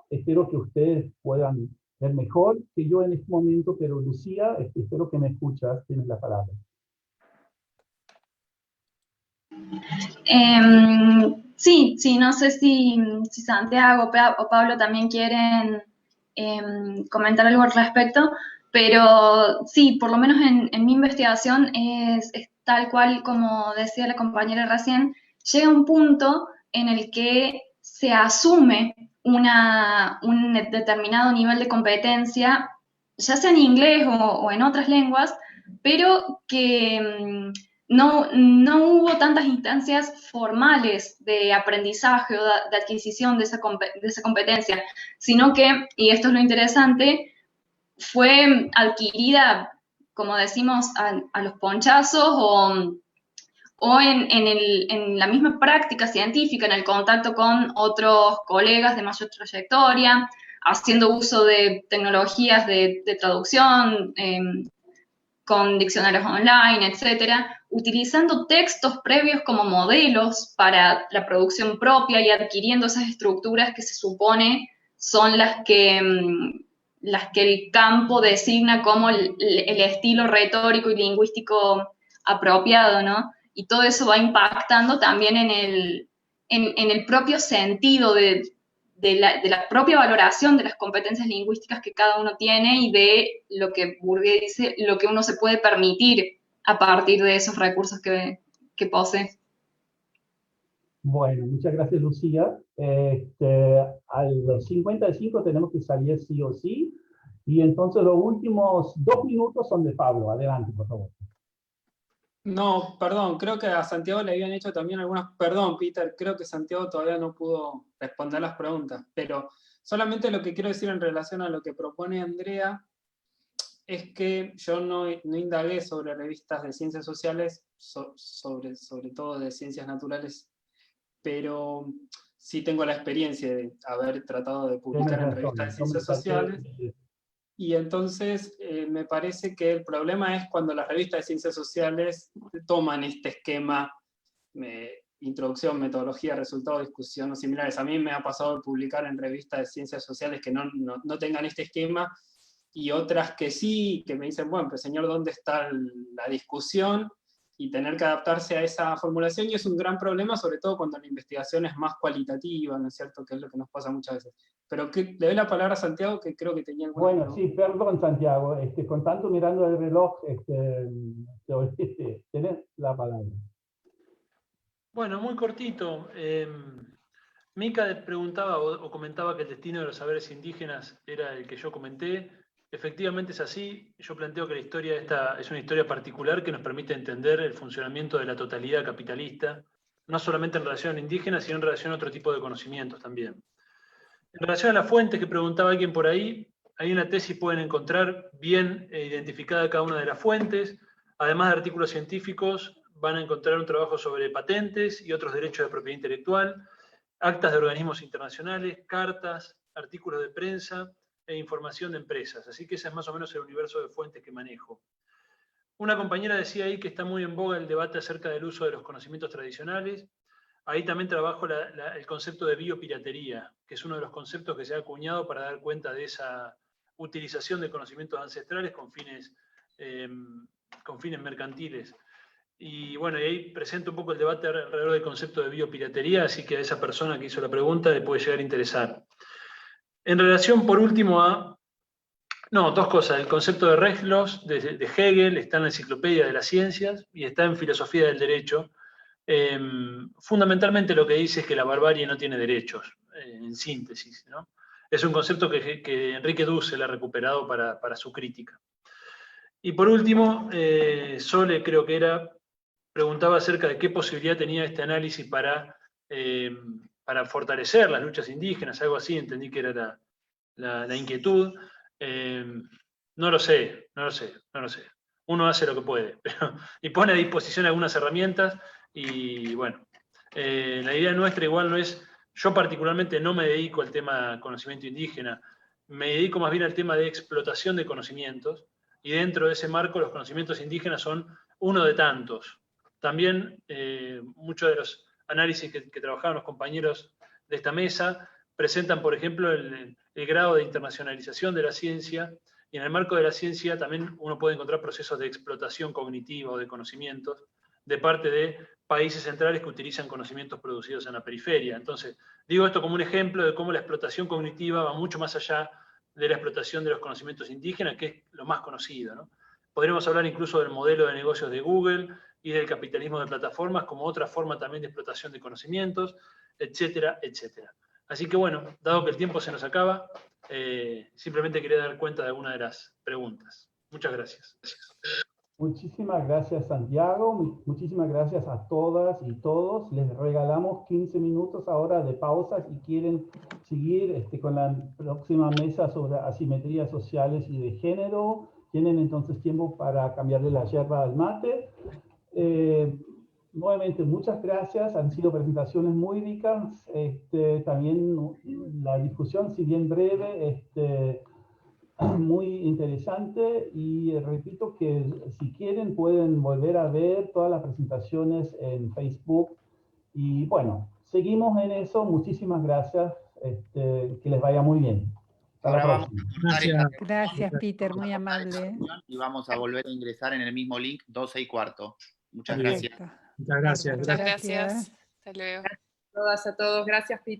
Espero que ustedes puedan ver mejor que yo en este momento, pero Lucía, espero que me escuchas. Tienes la palabra. Sí, no sé si Santiago o Pablo también quieren comentar algo al respecto, pero sí, por lo menos en mi investigación es tal cual como decía la compañera recién, llega un punto en el que se asume un determinado nivel de competencia, ya sea en inglés o en otras lenguas, pero que no hubo tantas instancias formales de aprendizaje o de adquisición de esa competencia, sino que, y esto es lo interesante, fue adquirida, como decimos, a los ponchazos o en la misma práctica científica, en el contacto con otros colegas de mayor trayectoria, haciendo uso de tecnologías de traducción, con diccionarios online, etcétera, utilizando textos previos como modelos para la producción propia y adquiriendo esas estructuras que se supone son las que el campo designa como el estilo retórico y lingüístico apropiado, ¿no? Y todo eso va impactando también en el propio sentido de la propia valoración de las competencias lingüísticas que cada uno tiene y de lo que Bourdieu dice, lo que uno se puede permitir a partir de esos recursos que posee. Bueno, muchas gracias, Lucía. A los 55 tenemos que salir sí o sí, y entonces los últimos 2 minutos son de Pablo. Adelante, por favor. No, perdón, creo que a Santiago le habían hecho también algunas... Perdón, Peter, creo que Santiago todavía no pudo responder las preguntas, pero solamente lo que quiero decir en relación a lo que propone Andrea es que yo no indagué sobre revistas de ciencias sociales, sobre todo de ciencias naturales, pero sí tengo la experiencia de haber tratado de publicar en revistas de ciencias sociales. Y entonces me parece que el problema es cuando las revistas de ciencias sociales toman este esquema introducción, metodología, resultado, discusión o similares. A mí me ha pasado de publicar en revistas de ciencias sociales que no tengan este esquema, y otras que sí, que me dicen, bueno, pero señor, ¿dónde está la discusión? Y tener que adaptarse a esa formulación, y es un gran problema, sobre todo cuando la investigación es más cualitativa, ¿no es cierto?, que es lo que nos pasa muchas veces. Pero le doy la palabra a Santiago, que creo que tenía alguna Bueno, sí, perdón, Santiago, con tanto mirando el reloj, tenés la palabra. Bueno, muy cortito. Mica preguntaba o comentaba que el destino de los saberes indígenas era el que yo comenté. Efectivamente es así. Yo planteo que la historia esta es una historia particular que nos permite entender el funcionamiento de la totalidad capitalista, no solamente en relación a indígenas, sino en relación a otro tipo de conocimientos también. En relación a las fuentes que preguntaba alguien por ahí, en la tesis pueden encontrar bien identificada cada una de las fuentes. Además de artículos científicos, van a encontrar un trabajo sobre patentes y otros derechos de propiedad intelectual, actas de organismos internacionales, cartas, artículos de prensa e información de empresas. Así que ese es más o menos el universo de fuentes que manejo. Una compañera decía ahí que está muy en boga el debate acerca del uso de los conocimientos tradicionales. Ahí también trabajo el concepto de biopiratería, que es uno de los conceptos que se ha acuñado para dar cuenta de esa utilización de conocimientos ancestrales con fines mercantiles. Y bueno, y ahí presento un poco el debate alrededor del concepto de biopiratería, así que a esa persona que hizo la pregunta le puede llegar a interesar. En relación, por último, dos cosas. El concepto de Rechlos, de Hegel, está en la Enciclopedia de las Ciencias y está en Filosofía del Derecho. Fundamentalmente lo que dice es que la barbarie no tiene derechos, en síntesis, ¿no? Es un concepto que Enrique Dussel ha recuperado para su crítica. Y por último, Sole creo que preguntaba acerca de qué posibilidad tenía este análisis para fortalecer las luchas indígenas, algo así, entendí que era la inquietud. No lo sé. Uno hace lo que puede, y pone a disposición algunas herramientas, y bueno, la idea nuestra igual no es, yo particularmente no me dedico al tema conocimiento indígena, me dedico más bien al tema de explotación de conocimientos, y dentro de ese marco los conocimientos indígenas son uno de tantos. También muchos de los análisis que trabajaban los compañeros de esta mesa presentan, por ejemplo, el grado de internacionalización de la ciencia, y en el marco de la ciencia también uno puede encontrar procesos de explotación cognitiva o de conocimientos de parte de países centrales que utilizan conocimientos producidos en la periferia. Entonces, digo esto como un ejemplo de cómo la explotación cognitiva va mucho más allá de la explotación de los conocimientos indígenas, que es lo más conocido, ¿no? Podríamos hablar incluso del modelo de negocios de Google y del capitalismo de plataformas como otra forma también de explotación de conocimientos, etcétera, etcétera. Así que bueno, dado que el tiempo se nos acaba, simplemente quería dar cuenta de alguna de las preguntas. Muchas gracias. Muchísimas gracias, Santiago. Muchísimas gracias a todas y todos. Les regalamos 15 minutos ahora de pausa si quieren seguir con la próxima mesa sobre asimetrías sociales y de género. Tienen entonces tiempo para cambiarle la yerba al mate. Nuevamente, muchas gracias. Han sido presentaciones muy ricas. También la discusión, si bien breve, muy interesante, y repito que si quieren pueden volver a ver todas las presentaciones en Facebook. Y bueno, seguimos en eso. Muchísimas gracias. Que les vaya muy bien. Ahora vamos a Gracias, Peter, muy amable. Y vamos a volver a ingresar en el mismo link 12:15. Muchas gracias. Muchas gracias. Hasta luego. Gracias a todos. Gracias, Peter.